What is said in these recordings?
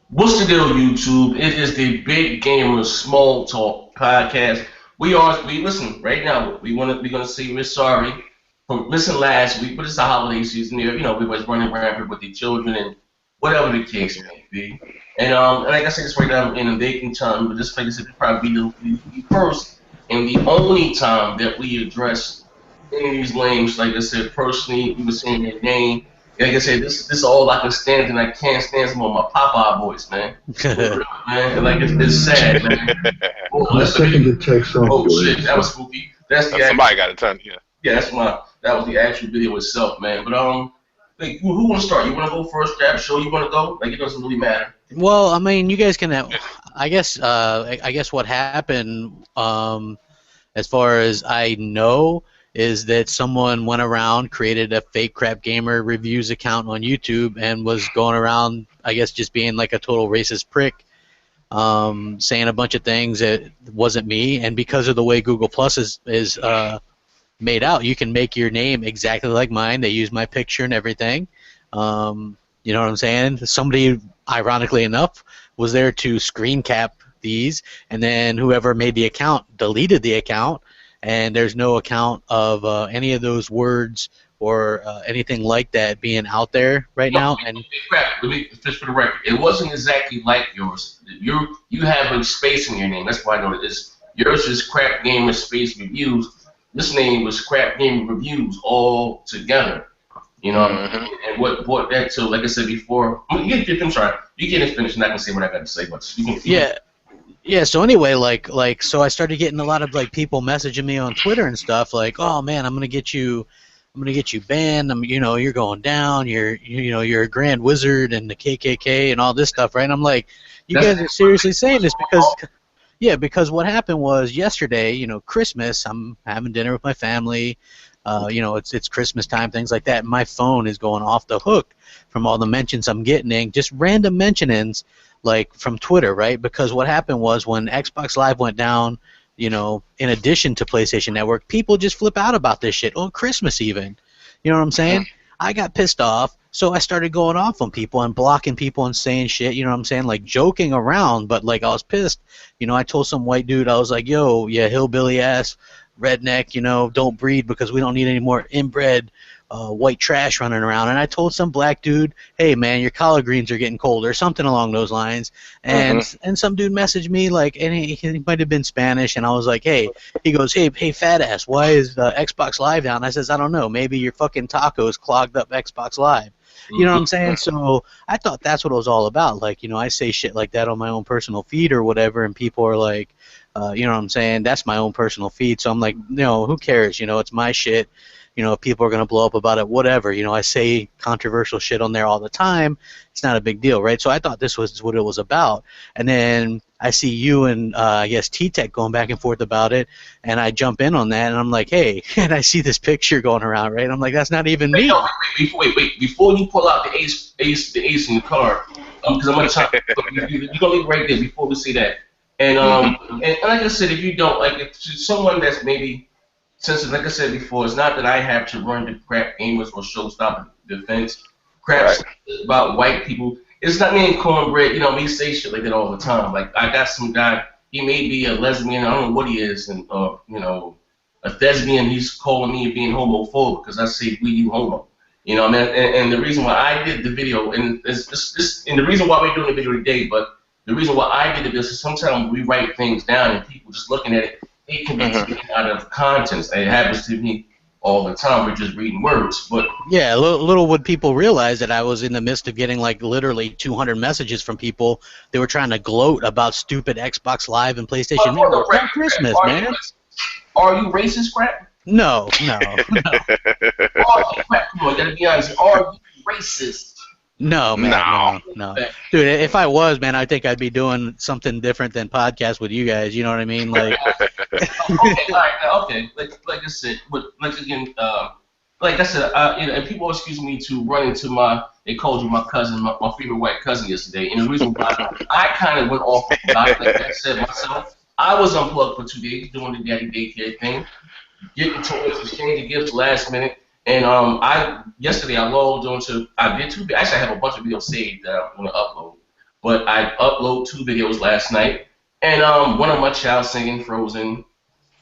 What's the deal, YouTube? It is the Big Gamer Small Talk podcast. We listen right now. We're gonna say we're sorry for missing last week, but it's a holiday season here. You know, we was running rampant with the children and whatever the case may be. And like I said, it's right now in a vacant time, but this like I said, will probably be the first and the only time that we address any of these names. Like I said, personally, we were saying their name. Like I said, this is all I can stand, and I can't stand some of my Popeye voice, man. For real, man. And like it's sad, man. Oh, I that's the second the text off. oh shit, that was spooky. That's the Somebody got a ton. Yeah. yeah, that was the actual video itself, man. But like, who want to start? You want to go first? Grab show? You want to go? Like it doesn't really matter. Well, I mean, you guys can. I guess. I guess what happened, as far as I know, is that someone went around, created a fake Crapgamer reviews account on YouTube, and was going around, I guess, just being like a total racist prick, saying a bunch of things that wasn't me. And because of the way Google Plus is made out, you can make your name exactly like mine. They use my picture and everything. You know what I'm saying? Somebody, ironically enough, was there to screen cap these, and then whoever made the account deleted the account, and there's no account of any of those words or anything like that being out there right now. And Crap, let me just for the record. It wasn't exactly like yours. You have a space in your name. That's why I know it is. Yours is Crap Gamer Space Reviews. This name was Crap Gamer Reviews all together. You know, and what brought that to, like I said before, I'm sorry, you get it finished, and I can say what I got to say, but you can. Yeah. So anyway, so I started getting a lot of like people messaging me on Twitter and stuff, like, oh man, I'm gonna get you banned. You're going down. You're a grand wizard and the KKK and all this stuff, right? And I'm like, you guys are seriously saying this because what happened was yesterday, Christmas. I'm having dinner with my family. It's Christmas time, things like that. My phone is going off the hook from all the mentions I'm getting, just random mentionings, like from Twitter, right? Because what happened was when Xbox Live went down, in addition to PlayStation Network, people just flip out about this shit on Christmas even. You know what I'm saying? I got pissed off, so I started going off on people and blocking people and saying shit, you know what I'm saying? Like joking around, but like I was pissed. I told some white dude, I was like, yo, yeah, hillbilly ass, redneck, don't breed because we don't need any more inbred white trash running around. And I told some black dude, hey man, your collard greens are getting cold, or something along those lines. And some dude messaged me, like, and he might have been Spanish, and I was like, hey, he goes, hey fat ass, why is Xbox Live down? I says, I don't know, maybe your fucking tacos clogged up Xbox Live. You know what I'm saying? So I thought that's what it was all about. Like, I say shit like that on my own personal feed or whatever, and people are like, you know what I'm saying? That's my own personal feed. So I'm like, who cares? It's my shit. People are going to blow up about it, whatever. I say controversial shit on there all the time. It's not a big deal, right? So I thought this was what it was about. And then I see you and, I guess, T-Tech going back and forth about it, and I jump in on that, and I'm like, hey, and I see this picture going around, right? I'm like, that's not even me. Wait. Before you pull out the ace in the card, because I'm going to try. You're going to leave it right there before we see that. And and like I said, if you don't, like, if someone that's maybe sensitive, like I said before, it's not that I have to run the Crap Gamers or Showstopper defense. Crap's about white people. It's not me and cornbread. Me say shit like that all the time. Like, I got some guy, he may be a lesbian, I don't know what he is, and a thespian. He's calling me being homophobic because I say we you homo. And the reason why I did the video, and and the reason why we're doing the video today, but the reason why I did it is sometimes we write things down and people just looking at it, it can be taken out of context. It happens to me all the time. We're just reading words. But yeah, little would people realize that I was in the midst of getting like literally 200 messages from people. They were trying to gloat about stupid Xbox Live and PlayStation Network for Christmas, man. Are you racist, Crap? No. Crap, come on, gotta be honest. Are you racist? No, man, no. Dude, if I was, man, I think I'd be doing something different than podcast with you guys. You know what I mean? Like, okay. Like I said, but like again, like I said, and people excuse me to run into they called you my cousin, my favorite white cousin yesterday, and the reason why I kind of went off about it, like I said myself, I was unplugged for 2 days doing the daddy daycare thing, getting toys, exchanging gifts last minute. And yesterday I logged onto, I did actually I have a bunch of videos saved that I'm going to upload. but I uploaded 2 videos last night, and one of my child singing Frozen.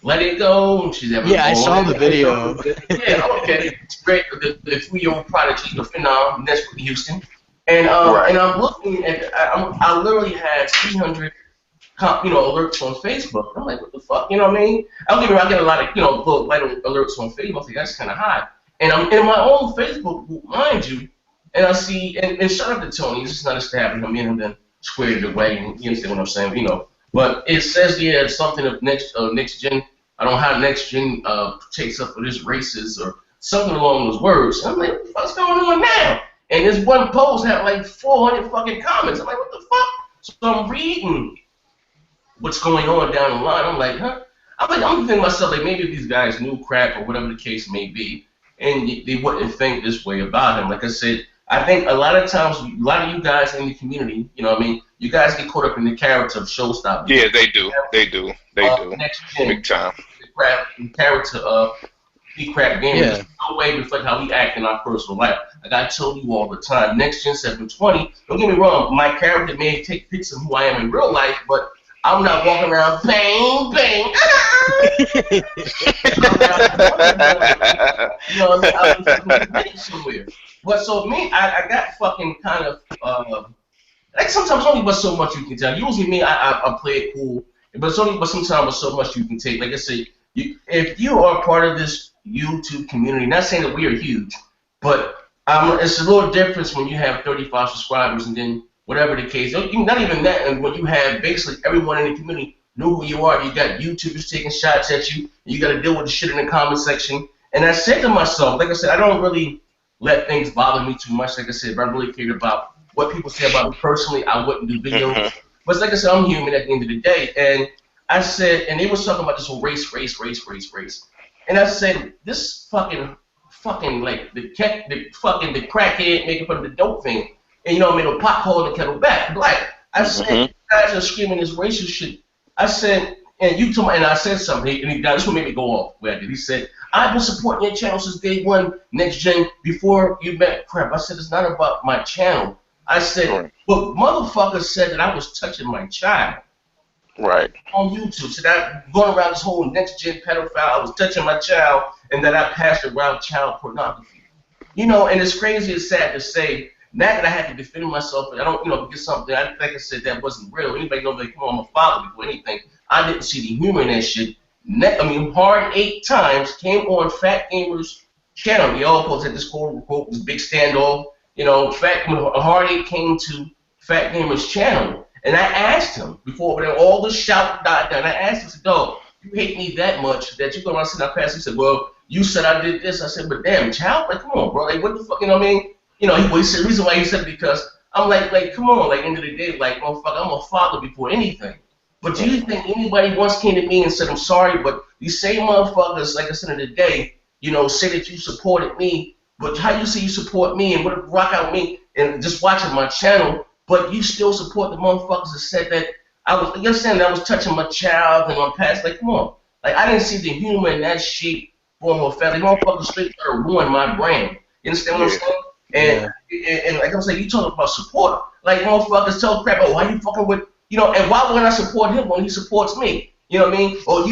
Let it go. She's having Yeah, I saw the video. Yeah, okay. It's great. The 3-year-old prodigy, the phenom, that's Whitney Houston. And Right. and I'm looking at, I literally had 300, alerts on Facebook. I'm like, what the fuck, you know what I mean? I get a lot of, little light alerts on Facebook. I think that's kind of high. And I'm in my own Facebook group, mind you, and I see, and shout out to Tony. This is not established. Me and him then squared it away, and you understand what I'm saying, But it says there something of next gen. I don't know how next gen takes up for this races or something along those words. And I'm like, what the fuck's going on now? And this one post had like 400 fucking comments. I'm like, what the fuck? So I'm reading what's going on down the line. I'm like, huh? I'm thinking to myself, like, maybe these guys knew crap or whatever the case may be, and they wouldn't think this way about him. Like I said, I think a lot of times, a lot of you guys in the community, you guys get caught up in the character of Showstopper. Yeah, they do. They do. Next gen, Big time. The character of the Crapgamer. Yeah. There's no way to reflect how we act in our personal life. Like I tell you all the time, NXTGEN720, don't get me wrong, my character may take pictures of who I am in real life, but I'm not walking around bang, bang. I'm somewhere. But so me, I got fucking kind of like sometimes only but so much you can tell. Usually me, I play it cool, but it's only but sometimes but so much you can take. Like I say, if you are part of this YouTube community, not saying that we are huge, but it's a little difference when you have 35 subscribers and then whatever the case. Not even that, and when you have basically everyone in the community know who you are. You got YouTubers taking shots at you. You got to deal with the shit in the comment section. And I said to myself, like I said, I don't really let things bother me too much. Like I said, if I really cared about what people say about me personally, I wouldn't do videos. But like I said, I'm human at the end of the day. And I said, and they were talking about this whole race. And I said, this fucking like the crackhead making fun of the dope thing. And the pot calling the kettle black. I said, you guys are screaming this racial shit. I said, and you told me, and I said something, and this one made me go off. He said, I've been supporting your channel since day one, Next Gen, before you met crap. I said, it's not about my channel. I said, but motherfuckers said that I was touching my child. Right. On YouTube. So that going around this whole Next Gen pedophile, I was touching my child, and that I passed around child pornography. And it's crazy, it's sad to say, not that I had to defend myself, but I don't, get something. Like I said, that wasn't real. Anybody knows, like, come on, I'm a father before anything. I didn't see the humor in that shit. Hard 8 times came on Fat Gamer's channel. We all posted this quote, this big standoff. Hard 8 came to Fat Gamer's channel, and I asked him before all the shout died down. I asked him, I said, "Dog, you hate me that much that you go around sitting out past?" He said, "Well, you said I did this." I said, "But damn, child, like, come on, bro, like, what the fuck, you know what I mean?" He said the reason why he said it because I'm like, come on, like, end of the day, like, motherfucker, I'm a father before anything. But do you think anybody once came to me and said, I'm sorry, but these same motherfuckers, like I said in the day, say that you supported me, but how you say you support me and what rock out me and just watching my channel, but you still support the motherfuckers that said that I was touching my child and my past, like, come on. Like, I didn't see the humor in that shit for my family. Motherfuckers straight try to ruin my brand. You understand what I'm saying? And like I'm saying, you talking about support. Like, motherfuckers tell crap, oh, why you fucking with, and why would I support him when he supports me? You know what I mean? Or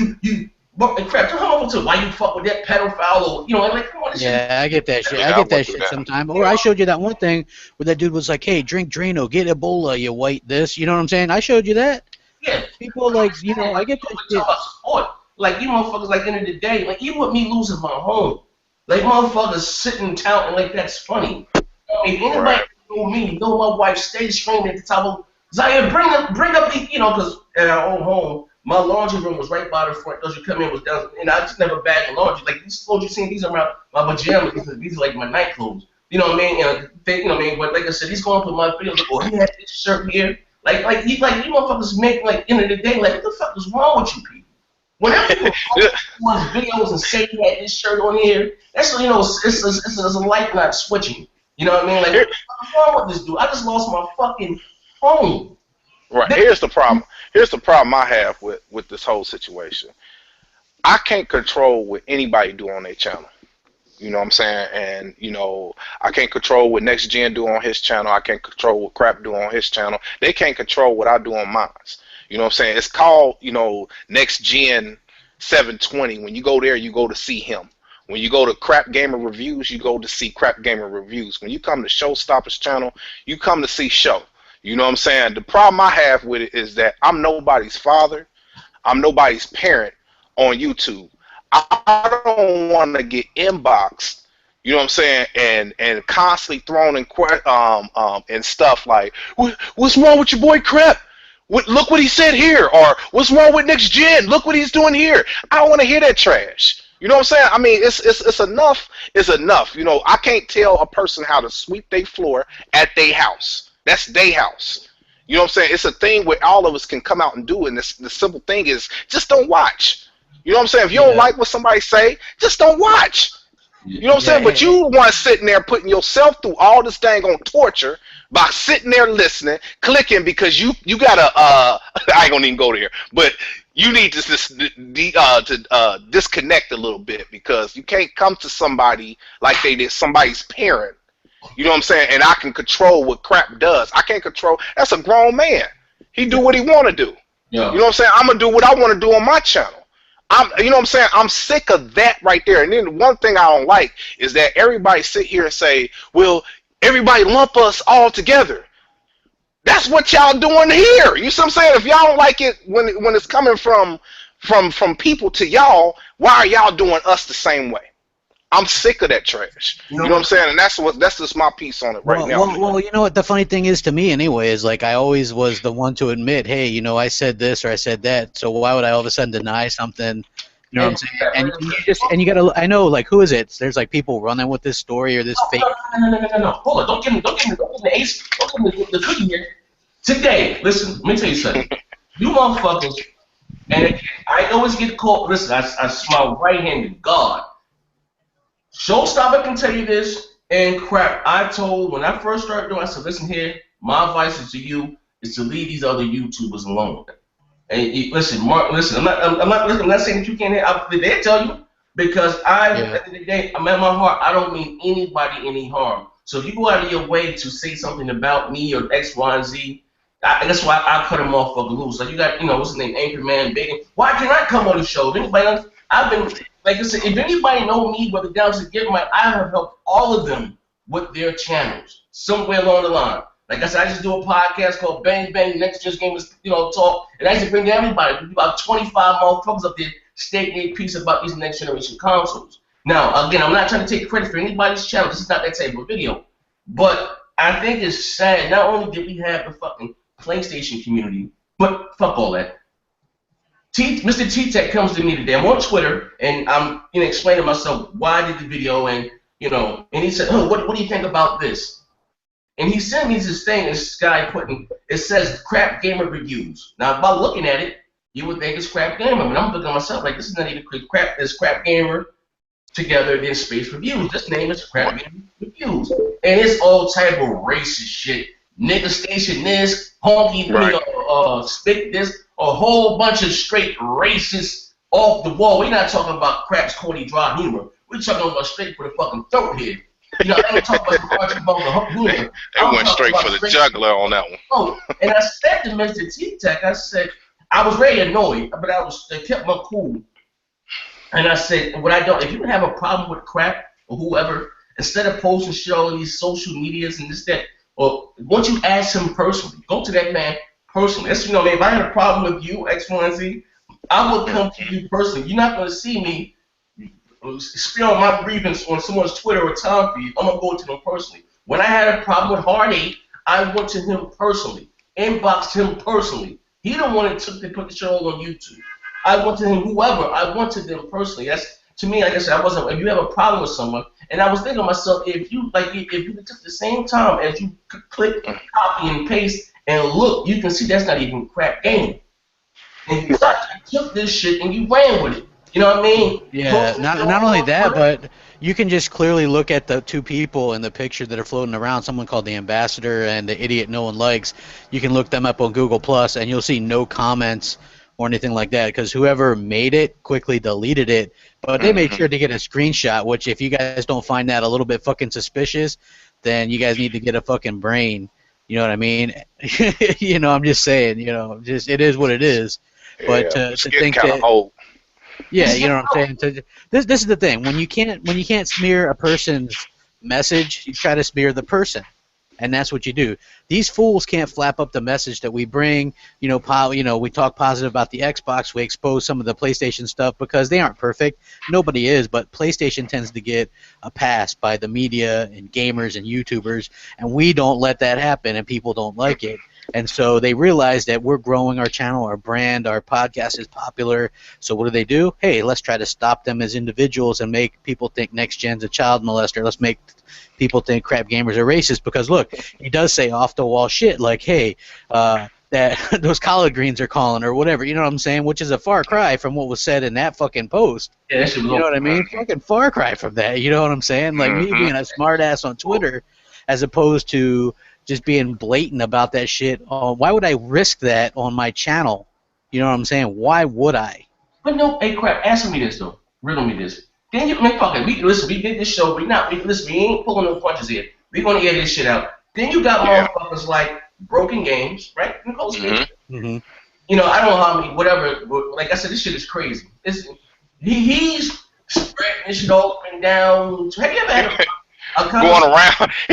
crap, tell him why you fuck with that pedophile, or, like, come on. Yeah, I get that shit. I get that shit sometimes. Or I showed you that one thing where that dude was like, hey, drink Drano, get Ebola, you white this. You know what I'm saying? I showed you that. Yeah. People, like, I get that shit. Support. Like, you motherfuckers, like, end of the day, like, even with me losing my home, like, motherfuckers sitting touting like that's funny. If anybody know me, know my wife stays screaming at the top of Zaire, bring up the, because at our own home, my laundry room was right by the front. Those you come in was down, and I just never bagged the laundry. Like, these clothes you seen, these are my pajamas. These are like my night clothes. You know what I mean? And But like I said, he's going through my videos. Like, oh, he had this shirt here. Like you motherfuckers make, like, end of the day, like, what the fuck is wrong with you people? Whenever you watch videos and say he had this shirt on here, that's it's a light not switching. You know what I mean? Like, what's wrong with this dude? I just lost my fucking phone. Right. Here's the problem. Here's the problem I have with this whole situation. I can't control what anybody do on their channel. You know what I'm saying? And, you know, I can't control what Next Gen do on his channel. I can't control what Crap do on his channel. They can't control what I do on mine. You know what I'm saying? It's called, you know, NXTGEN720. When you go there, you go to see him. When you go to Crapgamer Reviews, you go to see Crapgamer Reviews. When you come to Showstopper's channel, you come to see Show. You know what I'm saying? The problem I have with it is that I'm nobody's father. I'm nobody's parent on YouTube. I don't want to get inboxed, you know what I'm saying, and constantly thrown in and stuff like, what's wrong with your boy Crap? Look what he said here, or what's wrong with Next Gen? Look what he's doing here. I don't want to hear that trash. You know what I'm saying? I mean, it's enough. It's enough. You know, I can't tell a person how to sweep their floor at their house. That's their house. You know what I'm saying? It's a thing where all of us can come out and do it. And the simple thing is, just don't watch. You know what I'm saying? If you don't like what somebody say, just don't watch. You know what I'm saying? But you want sitting there putting yourself through all this dang on torture by sitting there listening, clicking because you gotta I ain't gonna even go there, but you need to disconnect a little bit because you can't come to somebody like they did somebody's parent. You know what I'm saying? And I can control what Crap does. I can't control. That's a grown man. He do what he want to do. Yeah. You know what I'm saying? I'm gonna do what I want to do on my channel. You know what I'm saying? I'm sick of that right there. And then one thing I don't like is that everybody sit here and say, well, everybody lump us all together. That's what y'all doing here. You see what I'm saying? If y'all don't like it when it's coming from people to y'all, why are y'all doing us the same way? I'm sick of that trash. You know what I'm saying? And that's just my piece on it right now. Well, you know what the funny thing is to me anyway is like I always was the one to admit, hey, you know, I said this or I said that, so why would I all of a sudden deny something? You know what I'm saying? And you gotta, I know, like, who is it? There's like people running with this story or this fake. No. Hold on, don't give me the ace, don't give me the cookie here. Today, listen, let me tell you something. You motherfuckers, and I always get caught. Listen, I smile right hand to God. Showstopper can tell you this, and Crap. I told when I first started doing, I said, listen here, my advice is to you is to leave these other YouTubers alone. And listen, Mark, listen, I'm not saying that you can't hear. They tell you because at the end of the day, I'm at my heart. I don't mean anybody any harm. So if you go out of your way to say something about me or X, Y, and Z, that's why I cut them off for the loose. Like you got, you know, what's his name, Anchorman, Bacon. Why can't I come on the show? If anybody else, I've been. Like I said, if anybody know me, whether down to give my, I have helped all of them with their channels somewhere along the line. Like I said, I just do a podcast called Bang Bang Next Just Game, you know, talk, and I just bring everybody. We about 25 motherfuckers up there stating a piece about these next generation consoles. Now, again, I'm not trying to take credit for anybody's channel. This is not that type of video, but I think it's sad. Not only did we have the fucking PlayStation community, but fuck all that. Mr. T-Tech comes to me today. I'm on Twitter, and I'm explaining to myself why I did the video, and and he said, "Oh, what do you think about this?" And he sent me this thing. This guy it says Crapgamer Reviews. Now, by looking at it, you would think it's Crapgamer, but I'm looking at myself like this is not even Crap. There's Crapgamer together, then Space Reviews. This name is Crapgamer Reviews, and it's all type of racist shit. Nigga station this, honky, stick this. A whole bunch of straight racist off the wall. We're not talking about Crap's corny dry humor. We're talking about straight for the fucking throat here. You know, I ain't talking about the humor. They went straight for the juggler on that one. Oh, and I said to Mr. T-Tech, I said, I was very annoyed, but I kept my cool. And I said, what I don't, if you have a problem with Crap or whoever, instead of posting shit on these social medias and this, that, or once you ask him personally, go to that man personally. That's, you know, if I had a problem with you, X, Y, and Z, I would come to you personally. You're not going to see me spill my grievance on someone's Twitter or time feed. I'm going to go to them personally. When I had a problem with Heartache, I went to him personally, inboxed him personally. He the one that took the put the show on YouTube. I went to him, whoever. I went to them personally. That's, to me, like I said, if you have a problem with someone, and I was thinking to myself, if you took the same time as you click, copy, and paste, and look, you can see that's not even Crap game. And you took this shit and you ran with it. You know what I mean? Yeah, not only that, but you can just clearly look at the two people in the picture that are floating around, someone called the Ambassador and the idiot no one likes. You can look them up on Google Plus, and you'll see no comments or anything like that, because whoever made it quickly deleted it, but they made sure to get a screenshot, which if you guys don't find that a little bit fucking suspicious, then you guys need to get a fucking brain. You know what I mean? You know, I'm just saying, you know, just it is what it is. But to think kind of that, old. yeah, you know what I'm saying? This is the thing. When you can't smear a person's message, you try to smear the person. And that's what you do. These fools can't flap up the message that we bring. You know, we talk positive about the Xbox. We expose some of the PlayStation stuff because they aren't perfect. Nobody is, but PlayStation tends to get a pass by the media and gamers and YouTubers, and we don't let that happen, and people don't like it. And so they realize that we're growing our channel, our brand, our podcast is popular. So what do? Hey, let's try to stop them as individuals and make people think Next Gen's a child molester. Let's make people think Crap Gamers are racist because, look, he does say off-the-wall shit like, hey, that those collard greens are calling or whatever, you know what I'm saying, which is a far cry from what was said in that fucking post. Yeah, that shit was you know what I mean? Fucking far cry from that, you know what I'm saying? Like me being a smart-ass on Twitter as opposed to just being blatant about that shit. Why would I risk that on my channel? You know what I'm saying? Why would I? But no, hey, Crap, answer me this, though. Riddle me this. Then you make fucking, we did this show, we ain't pulling no punches here. We gonna air this shit out. Then you got motherfuckers like Broken Games, right? You know, you know, I don't know how many, whatever, but like I said, this shit is crazy. He's spreading this shit all up and down. Have you ever had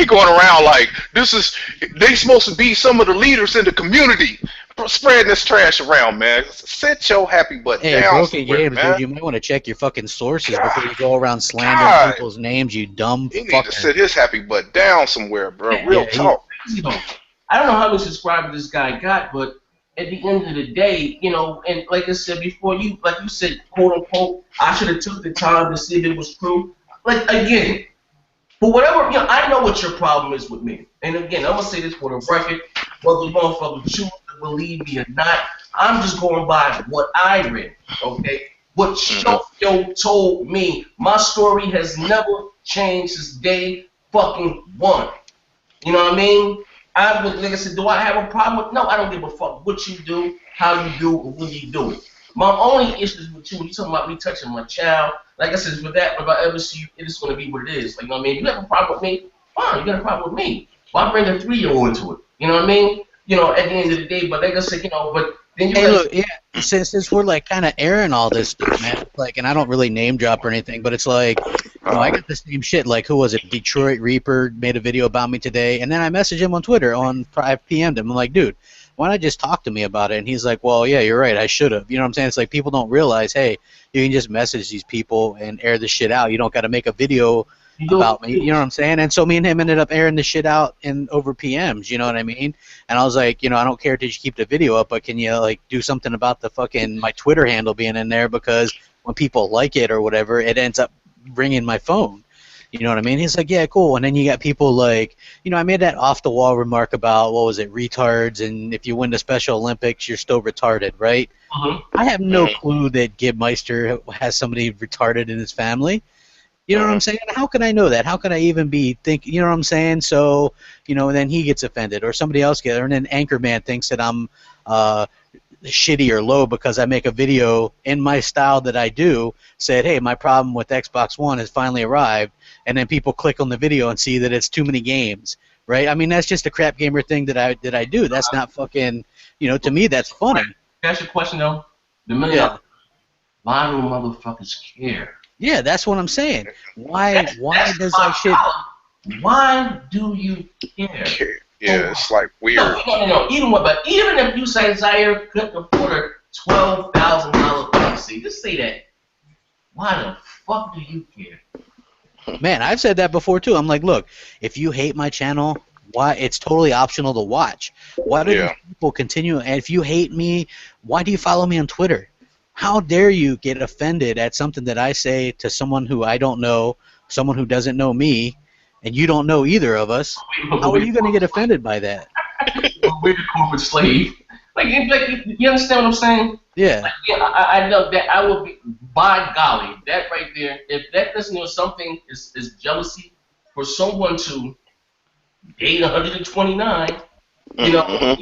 going around like they supposed to be some of the leaders in the community, spreading this trash around, man. Sit your happy butt down. Broken Games, man. dude, you might want to check your fucking sources before you go around slandering people's names, you dumb fucker. He need to sit his happy butt down somewhere, bro. Real talk. I don't know how many subscribers this guy got, but at the end of the day, you know, and like I said before, like you said, quote unquote, I should have took the time to see if it was true. Like, again, but whatever, you know, I know what your problem is with me. And again, I'm going to say this for the record, whether the motherfucker choose to believe me or not, I'm just going by what I read, okay? What Showstopper told me. My story has never changed since day fucking one. You know what I mean? Like I said, do I have a problem with? No, I don't give a fuck what you do, how you do, or when you do it. My only issues with you, when you talking about me touching my child, like I said, with that, if I ever see you, it is going to be what it is. Like, you know what I mean? If you have a problem with me, fine, you got a problem with me. Why bring a 3-year-old into it? You know what I mean? You know, at the end of the day, but like I said, you know, but then you look, yeah, since we're like kind of airing all this stuff, man, like, and I don't really name drop or anything, but it's like, you know, I got the same shit. Like, who was it? Detroit Reaper made a video about me today, and then I messaged him on Twitter on 5 p.m. I'm like, dude, why not just talk to me about it? And he's like, well, yeah, you're right, I should have. You know what I'm saying? It's like people don't realize, hey, you can just message these people and air the shit out. You don't got to make a video about me. You know what I'm saying? And so me and him ended up airing the shit out in over PMs. You know what I mean? And I was like, you know, I don't care if you keep the video up, but can you like do something about the fucking my Twitter handle being in there, because when people like it or whatever, it ends up ringing my phone. You know what I mean? He's like, yeah, cool. And then you got people like, you know, I made that off-the-wall remark about, what was it, retards, and if you win the Special Olympics, you're still retarded, right? I have no clue that Gib Meister has somebody retarded in his family. You know what I'm saying? How can I know that? How can I even be thinking, you know what I'm saying? So, you know, and then he gets offended, or somebody else gets, and then Anchorman thinks that I'm shitty or low because I make a video in my style that I do, said, hey, my problem with Xbox One has finally arrived, and then people click on the video and see that it's too many games, right? I mean, that's just a Crap Gamer thing that I do. That's not fucking, you know, to me that's funny. Can I ask you a question, though? Why do motherfuckers care? Yeah, that's what I'm saying. Why does that shit... Why do you care? Yeah, it's like weird. No. Even if you say Zaire couldn't afford a $12,000 PC, just say that. Why the fuck do you care? Man, I've said that before too. I'm like, look, if you hate my channel, why? It's totally optional to watch. Why do these people continue? And if you hate me, why do you follow me on Twitter? How dare you get offended at something that I say to someone who I don't know, someone who doesn't know me, and you don't know either of us? How are you going to get offended by that? We're the corporate slave. Like, you understand what I'm saying? Yeah. Like, yeah, I know that I will be, by golly, that right there, if that doesn't know something is jealousy for someone to date 129, you know,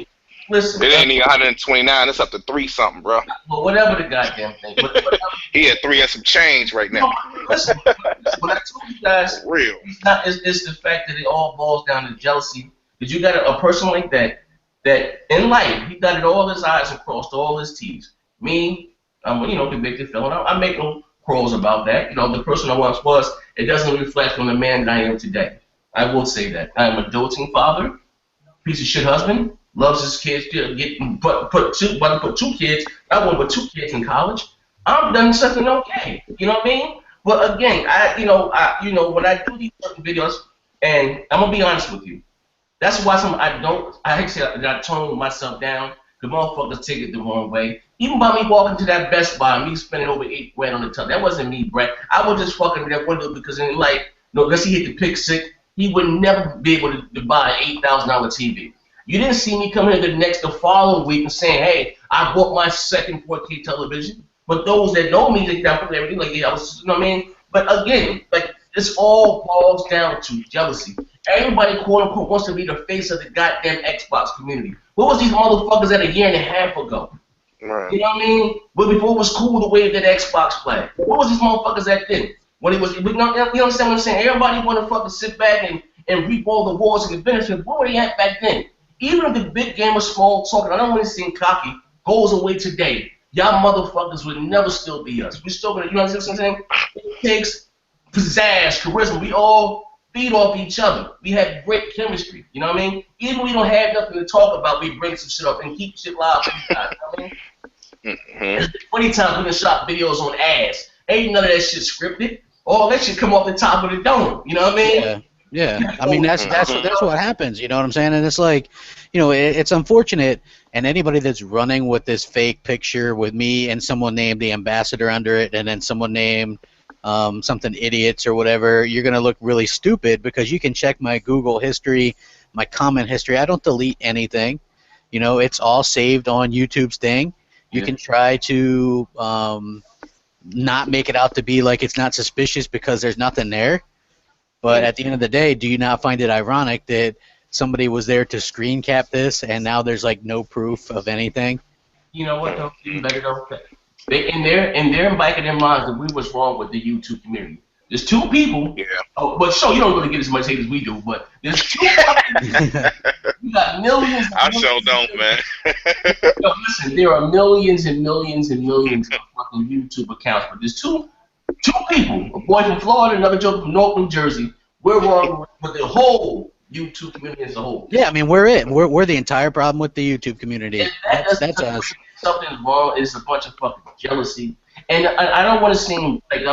Listen, It ain't even 129. It's up to 3 something, bro. well, whatever the goddamn thing. Whatever. He had 3 and some change right now. Listen, what I told you guys, For real. it's the fact that it all boils down to jealousy. That you got a person like that in life, he got it all his I's and crossed all his T's. Me, I'm convicted felon. I make no quarrels about that. The person I once was, it doesn't reflect on the man that I am today. I will say that. I am a doting father, piece of shit husband, loves his kids, put 2 kids, I want to put 2 kids in college. I'm done something okay. You know what I mean? But again, when I do these certain videos, and I'm gonna be honest with you, that's why I tone myself down. The motherfuckers take it the wrong way. Even by me walking to that Best Buy, me spending over $8 grand on the tub, that wasn't me, Brett. I was just fucking that window because unless he hit the pick sick, he would never be able to buy an $8,000 TV. You didn't see me come here the following week and saying, hey, I bought my second 4K television. But those that know me, they put everything like, yeah, I was, you know what I mean? But again, this all boils down to jealousy. Everybody, quote unquote, wants to be the face of the goddamn Xbox community. What was these motherfuckers at a year and a half ago? Right. You know what I mean? But before it was cool to wave that Xbox flag. What was these motherfuckers at then? When it was, you understand what I'm saying? Everybody want to fucking sit back and reap all the wars and the benefits. What were they at back then? Even if the big game of small talking, I don't want to seem cocky, goes away today, y'all motherfuckers would never still be us. We still gonna, you understand what I'm saying? It takes pizzazz, charisma. We all feed off each other. We have great chemistry. You know what I mean? Even when we don't have nothing to talk about, we bring some shit up and keep shit live for you guys. You know what I mean? Mm-hmm. 20 times we done shot videos on ass. Ain't none of that shit scripted. All that shit come off the top of the dome. You know what I mean? Yeah. I mean, that's what happens. You know what I'm saying? And it's like, it's unfortunate. And anybody that's running with this fake picture with me and someone named the ambassador under it, and then someone named something idiots or whatever, you're gonna look really stupid because you can check my Google history, my comment history. I don't delete anything. It's all saved on YouTube's thing. You can try to not make it out to be like it's not suspicious because there's nothing there. But at the end of the day, do you not find it ironic that somebody was there to screen cap this and now there's like no proof of anything? You know what though? Even better though. In their back of their minds that we was wrong with the YouTube community. There's 2 people. Yeah. Oh, but you don't really get as much hate as we do. But there's 2 people. You got millions. I sure don't, man. Listen, there are millions and millions and millions of fucking YouTube accounts, but there's two people. A boy from Florida, another joke from North New Jersey. We're wrong with the whole YouTube community as a whole. Yeah, I mean we're it. We're the entire problem with the YouTube community. That's us. Something's wrong. It's a bunch of fucking jealousy. And I don't want to seem like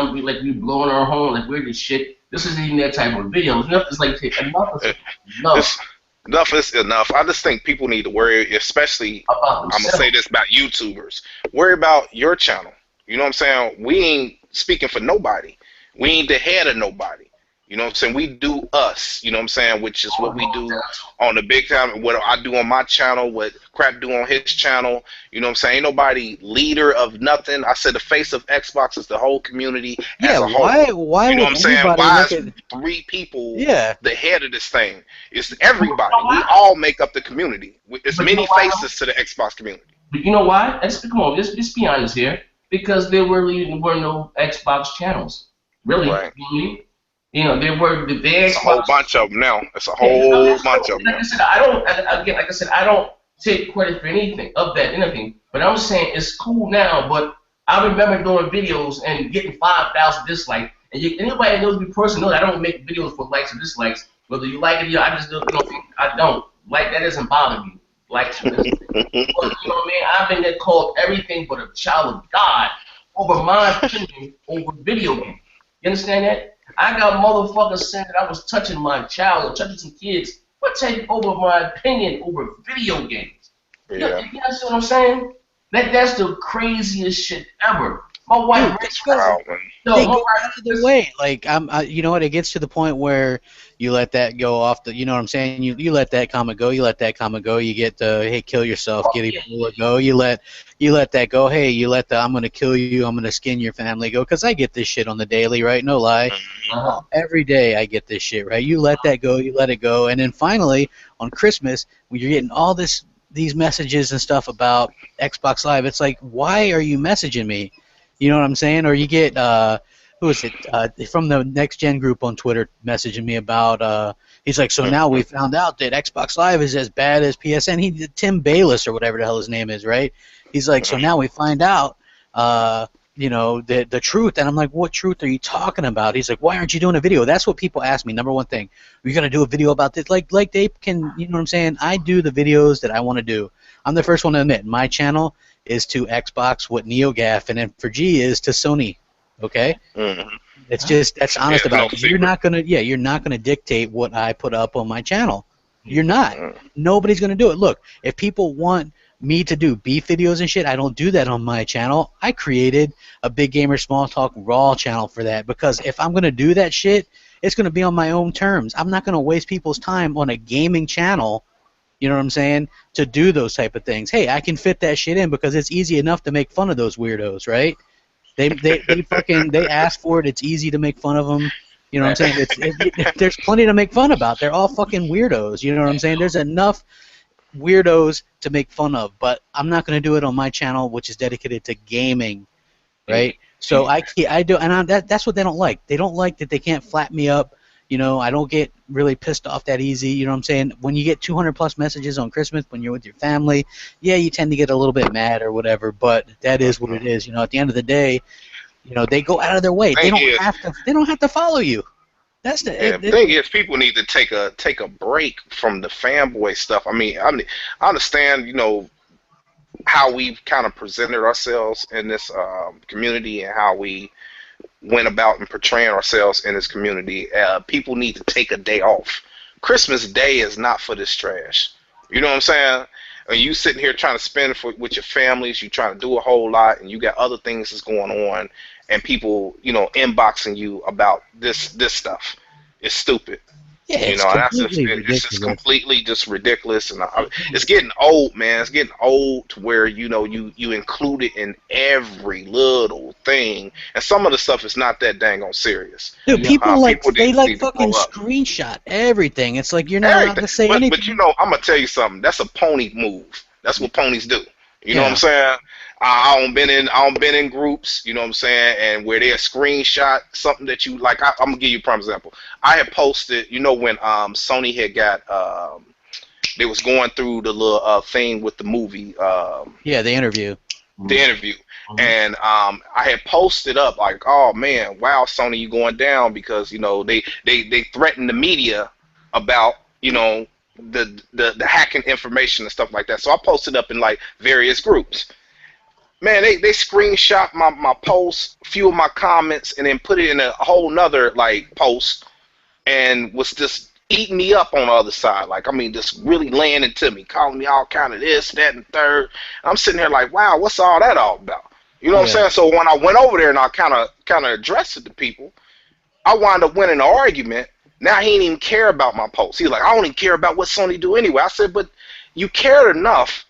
we blowing our horn like we're this shit. This isn't even that type of video. Enough is like enough is enough. Enough is enough. I just think people need to worry, especially I'm gonna say this about YouTubers. Worry about your channel. You know what I'm saying? We ain't speaking for nobody. We ain't the head of nobody. You know what I'm saying? We do us, you know what I'm saying, which is what we do on the big time, what I do on my channel, what Crap do on his channel, you know what I'm saying? Ain't nobody leader of nothing. I said the face of Xbox is the whole community as a whole. Why you know what I'm saying? Why is 3 people the head of this thing? It's everybody. We all make up the community. There's many faces to the Xbox community. But you know why? Come on, let's be honest here. Because there really were no Xbox channels. Really. Right. There were the It's a whole bunch of them now. It's a whole bunch of them. Like I said, I don't take credit for anything But I'm saying it's cool now. But I remember doing videos and getting 5,000 dislikes. And anybody that knows me personally knows I don't make videos for likes or dislikes. Whether you like it or not, I just don't. I don't like that. Doesn't bother me. Likes or dislikes. But, you know what I mean? I've been there called everything but a child of God over my opinion over video games. You understand that? I got motherfuckers saying that I was touching my child or touching some kids. But take over my opinion over video games. Yeah. You understand what I'm saying? That's the craziest shit ever. My wife, they go out of their way. Like you know what? It gets to the point where you let that go off the. You know what I'm saying? You let that comment go. You let that comment go. You get the hey, kill yourself, get Ebola go. You let that go. Hey, you let the I'm gonna kill you. I'm gonna skin your family go. Cause I get this shit on the daily, right? No lie. Every day I get this shit, right? You let that go. You let it go, and then finally on Christmas when you're getting all this these messages and stuff about Xbox Live, it's like, why are you messaging me? You know what I'm saying? Or you get who is it from the Next Gen group on Twitter messaging me about he's like, so now we found out that Xbox Live is as bad as PSN. He Tim Bayless or whatever the hell his name is, right? He's like, so now we find out you know, the truth. And I'm like, what truth are you talking about? He's like, why aren't you doing a video? That's what people ask me. Number one thing, are you going to do a video about this? Like they can, you know what I'm saying? I do the videos that I want to do. I'm the first one to admit, my channel is to Xbox what NeoGAF and then for G is to Sony. Okay? It's just, that's honest about it. You're not going to dictate what I put up on my channel. You're not. Nobody's going to do it. Look, if people want me to do beef videos and shit, I don't do that on my channel. I created a Big Gamer Small Talk Raw channel for that because if I'm going to do that shit, it's going to be on my own terms. I'm not going to waste people's time on a gaming channel, you know what I'm saying, to do those type of things. Hey, I can fit that shit in because it's easy enough to make fun of those weirdos, right? They fucking, they ask for it. It's easy to make fun of them. You know what I'm saying? There's plenty to make fun about. They're all fucking weirdos. You know what I'm saying? There's enough weirdos to make fun of, but I'm not going to do it on my channel, which is dedicated to gaming, right? So I do, and that's what they don't like. They don't like that they can't flat me up. You know, I don't get really pissed off that easy. You know what I'm saying? When you get 200 plus messages on Christmas when you're with your family, yeah, you tend to get a little bit mad or whatever. But that is what it is. You know, at the end of the day, you know, they go out of their way. They don't have to follow you. That's the thing is, people need to take a break from the fanboy stuff. I mean, I understand, you know, how we've kind of presented ourselves in this community and how we went about and portraying ourselves in this community. People need to take a day off. Christmas Day is not for this trash. You know what I'm saying? And you sitting here trying to spend with your families, you trying to do a whole lot, and you got other things that's going on, and people, you know, inboxing you about this stuff. It's stupid. Yeah, you know, it's just completely just ridiculous, and it's getting old, man. It's getting old to where, you know, you include it in every little thing, and some of the stuff is not that dang on serious. Dude, people they fucking screenshot everything. It's like you're not allowed to say anything. But you know, I'm gonna tell you something. That's a pony move. That's what ponies do. You know what I'm saying? I don't been in groups, you know what I'm saying, and where they screenshot something that you like. I'm gonna give you a prime example. I had posted, you know, when Sony had got they was going through the little thing with the movie. Yeah, the interview. The interview. And I had posted up like, oh man, wow, Sony, you going down because, you know, they threatened the media about, you know, the hacking information and stuff like that. So I posted up in like various groups. Man, they screenshot my post, few of my comments, and then put it in a whole nother like post, and was just eating me up on the other side. Like, I mean, just really laying into me, calling me all kind of this, that, and third. I'm sitting here like, wow, what's all that all about? You know what I'm saying? So when I went over there and I kind of addressed it to people, I wound up winning the argument. Now he didn't even care about my post. He's like, I don't even care about what Sony do anyway. I said, but you cared enough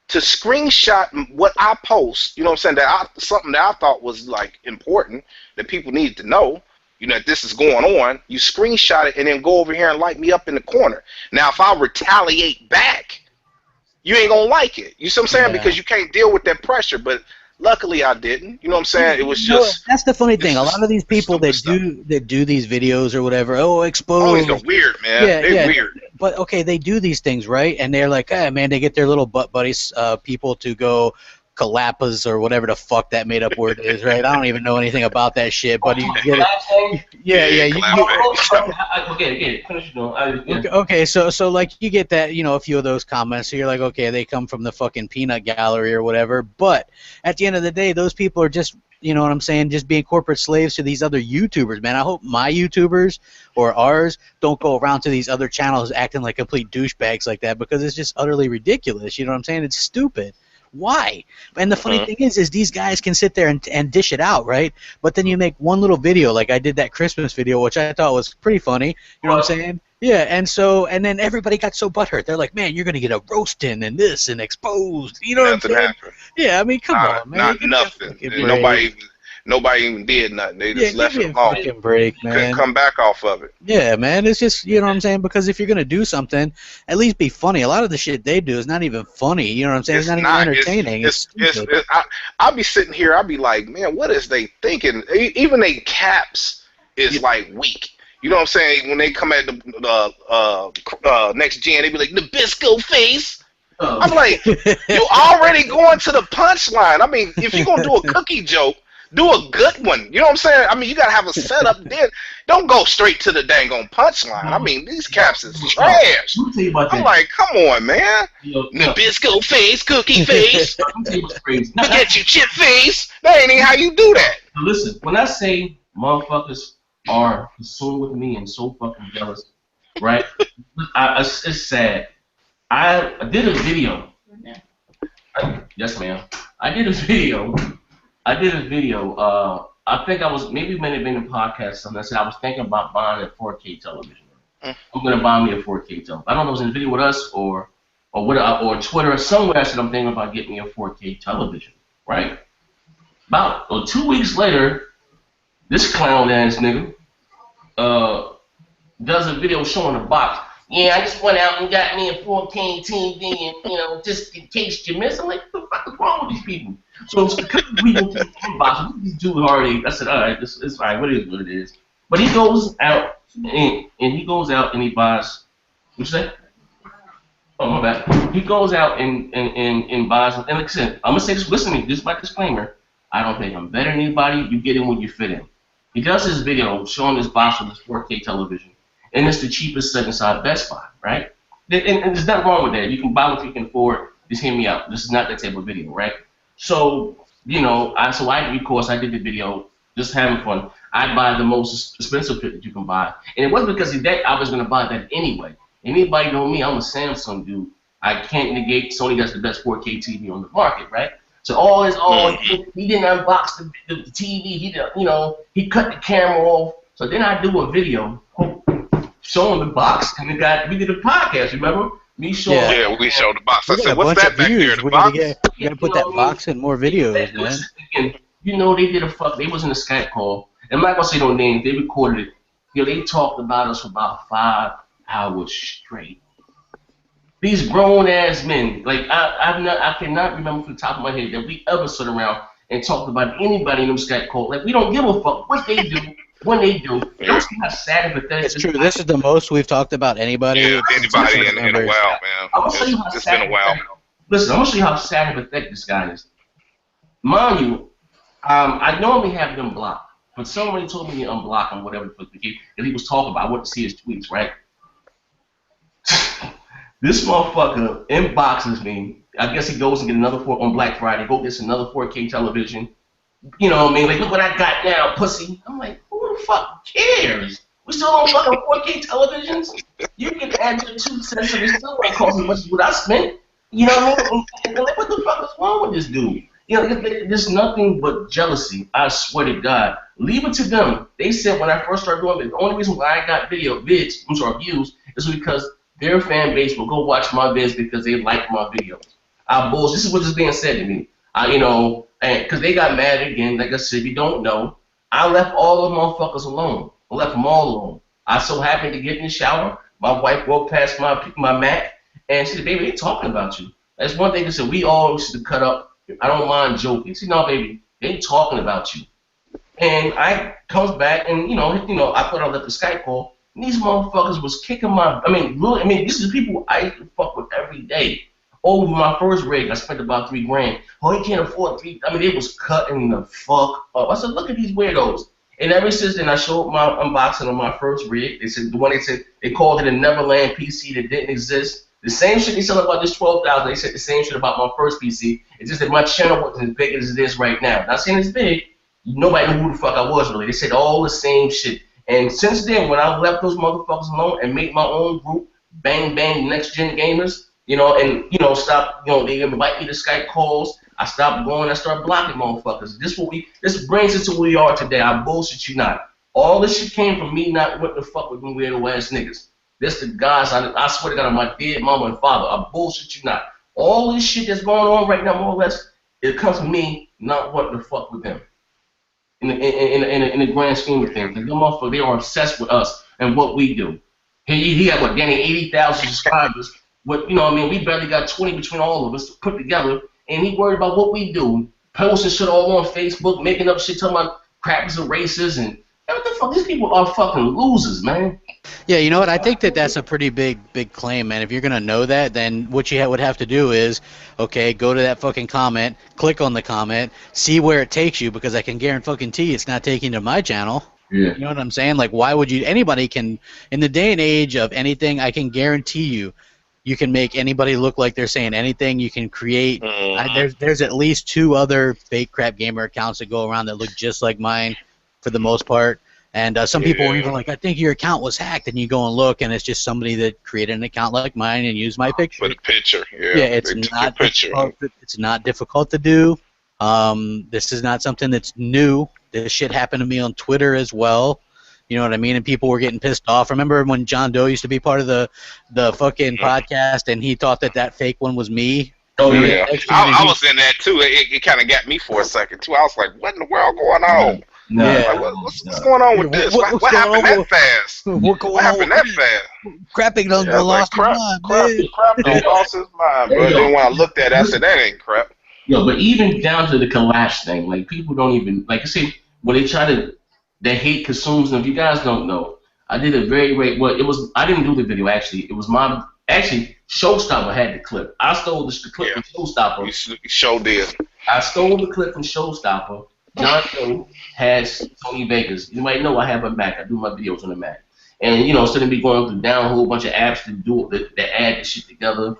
to screenshot what I post, you know what I'm saying, something that I thought was like important that people needed to know, you know, that this is going on. You screenshot it and then go over here and light me up in the corner. Now, if I retaliate back, you ain't gonna like it. You see what I'm saying? Because you can't deal with that pressure. But luckily, I didn't. You know what I'm saying? It was just. That's the funny thing. A lot of these people that do these videos or whatever, expose. They're weird, man. They're weird. But okay, they do these things, right? And they're like, man, they get their little butt buddies, people to go Calapas or whatever the fuck that made up word is, right? I don't even know anything about that shit, but you get it. Okay, so like you get that, you know, a few of those comments, so you're like, okay, they come from the fucking peanut gallery or whatever, but at the end of the day, those people are just, you know what I'm saying, just being corporate slaves to these other YouTubers, man. I hope my YouTubers or ours don't go around to these other channels acting like complete douchebags like that, because it's just utterly ridiculous, you know what I'm saying? It's stupid. Why? And the funny thing is these guys can sit there and dish it out, right? But then you make one little video, like I did that Christmas video, which I thought was pretty funny, you know what I'm saying? Yeah, and then everybody got so butthurt. They're like, man, you're going to get a roasting and this and exposed. You know what I'm saying? Yeah, I mean, come on, man. Not nothing. nobody even did nothing. They just left give it me a alone. fucking break, Couldn't man. come back off of it. Yeah, man, it's just, you know what I'm saying? Because if you're going to do something, at least be funny. A lot of the shit they do is not even funny, you know what I'm saying? It's not even entertaining. It's stupid. I'll be sitting here, I'll be like, man, what is they thinking? Even they caps is like weak. You know what I'm saying? When they come at the next gen, they be like, Nabisco face. Oh. I'm like, you already going to the punchline. I mean, if you're going to do a cookie joke, do a good one. You know what I'm saying? I mean, you got to have a setup then. Don't go straight to the dang on punchline. I mean, these caps is trash. I'm like, come on, man. Nabisco face, cookie face. Look at you, chip face. That ain't even how you do that. Now listen, when I say motherfuckers are consumed with me and so fucking jealous, right? It's sad. I did a video. Yes, ma'am. I did a video. I think I was maybe might have been in a podcast. Something I said I was thinking about buying a 4K television. I'm gonna buy me a 4K television. I don't know if it was in a video with us or Twitter or somewhere. I said I'm thinking about getting me a 4K television. Right. About 2 weeks later, this clown ass nigga does a video showing a box. Yeah, I just went out and got me a 4K TV, and just in case you miss. I'm like, what the fuck is wrong with these people? So because we went to the inbox, these dudes already. I said, all right, it's fine. What it is. But he goes out and he buys. What you say? Oh my bad. He goes out and buys. And like I said, I'm gonna say this. Listen to me. This is my disclaimer. I don't think I'm better than anybody. You get in when you fit in. He does this video showing this box with this 4K television. And it's the cheapest set inside Best Buy, right? And there's nothing wrong with that. You can buy what you can afford. Just hear me out. This is not that type of video, right? So, I did the video, just having fun. I buy the most expensive pit that you can buy. And it wasn't because of that I was going to buy that anyway. Anybody know me, I'm a Samsung dude. I can't negate Sony got the best 4K TV on the market, right? So he didn't unbox the TV. He cut the camera off. So then I do a video showing the box, and we did a podcast, remember? Me showing. Yeah, we showed the box. I said, what's that back there? The box? We gotta put that box in more videos, man. And, they did they was in a Skype call, and I'm not gonna say no names, they recorded it. They talked about us for about 5 hours straight. These grown ass men, like I cannot remember from the top of my head that we ever sat around and talked about anybody in them Skype call. Like we don't give a fuck what they do. When they do, don't see how sad and pathetic. It's true. This is the most we've talked about anybody. Yeah, anybody in a while, man. I'm gonna show you how it's sad been a while. Listen, I'm gonna show you how sad and pathetic this guy is. Mind you, I normally have them blocked, but somebody told me to unblock him, whatever the fuck because he was talking about. I went to see his tweets, right? This motherfucker inboxes me. I guess he goes and get another on Black Friday. Go get another 4K television. You know what I mean? Like, look what I got now, pussy. I'm like, who the fuck cares? We still on fucking 4K televisions? You can add your 2 cents and it still ain't cost as much as what I spent. You know what I mean? And like, what the fuck is wrong with this dude? There's nothing but jealousy. I swear to God. Leave it to them. They said when I first started doing it, the only reason why I got views, is because their fan base will go watch my vids because they like my videos. This is what is being said to me. Because they got mad again. Like I said, if you don't know, I left all the motherfuckers alone. I left them all alone. I so happened to get in the shower. My wife walked past my Mac, and she said, baby, they talking about you. That's one thing they said, we all used to cut up. I don't mind joking. She said, no, baby, they talking about you. And I comes back, and, I thought I left the Skype call, and these motherfuckers was kicking this is people I used to fuck with every day. Over my first rig, I spent about $3,000. Oh, he can't afford $3,000. It was cutting the fuck up. I said, look at these weirdos. And ever since then, I showed my unboxing on my first rig. They said they called it a Neverland PC that didn't exist. The same shit they said about this $12,000. They said the same shit about my first PC. It's just that my channel wasn't as big as it is right now. Not saying it's big. Nobody knew who the fuck I was really. They said all the same shit. And since then, when I left those motherfuckers alone and made my own group, Bang Bang Next Gen Gamers. Stop, they invite me to Skype calls. I stopped going, I started blocking motherfuckers. This brings us to where we are today. I bullshit you not. All this shit came from me not wanting to fuck with them weirdo ass niggas. This the guys, I swear to God, I'm my dead mama and father. I bullshit you not. All this shit that's going on right now, more or less, it comes from me not wanting to fuck with them. in the grand scheme of things. Like, them motherfuckers, they are obsessed with us and what we do. He had what, Danny, 80,000 subscribers. What, you know what I mean? We barely got 20 between all of us put together, and he worried about what we do, posting shit all on Facebook, making up shit, talking about crackers and races, and what the fuck? These people are fucking losers, man. Yeah, you know what? I think that's a pretty big claim, man. If you're gonna know that, then what you would have to do is, okay, go to that fucking comment, click on the comment, see where it takes you, because I can guarantee you it's not taking you to my channel. Yeah. You know what I'm saying? Like, why would you? Anybody can, in the day and age of anything, I can guarantee you can make anybody look like they're saying anything. You can create. There's at least 2 other fake Crap Gamer accounts that go around that look just like mine, for the most part. And some people are even like, I think your account was hacked, and you go and look, and it's just somebody that created an account like mine and used my picture. With a picture, it's not difficult. It's not difficult to do. This is not something that's new. This shit happened to me on Twitter as well. You know what I mean? And people were getting pissed off. Remember when John Doe used to be part of the fucking podcast, and he thought that fake one was me? Oh, yeah. I was in that, too. It kind of got me for a second, too. I was like, what in the world going on? No. Like, what's going on with this? What happened that fast? What happened that fast? Crapping done lost his mind, man. Crap done lost his mind, bro. Then when I looked at it, I said, that ain't crap. Yo, but even down to the collapse thing, like, people don't even, like I say, when they try to, they hate consumes them. If you guys don't know, I did a I didn't do the video, actually. It was actually, Showstopper had the clip. I stole the clip from Showstopper. You sure did. I stole the clip from Showstopper. John Doe has Tony Vegas. You might know I have a Mac. I do my videos on the Mac. And, you know, instead of me going through down a whole bunch of apps to do it, that add the shit together,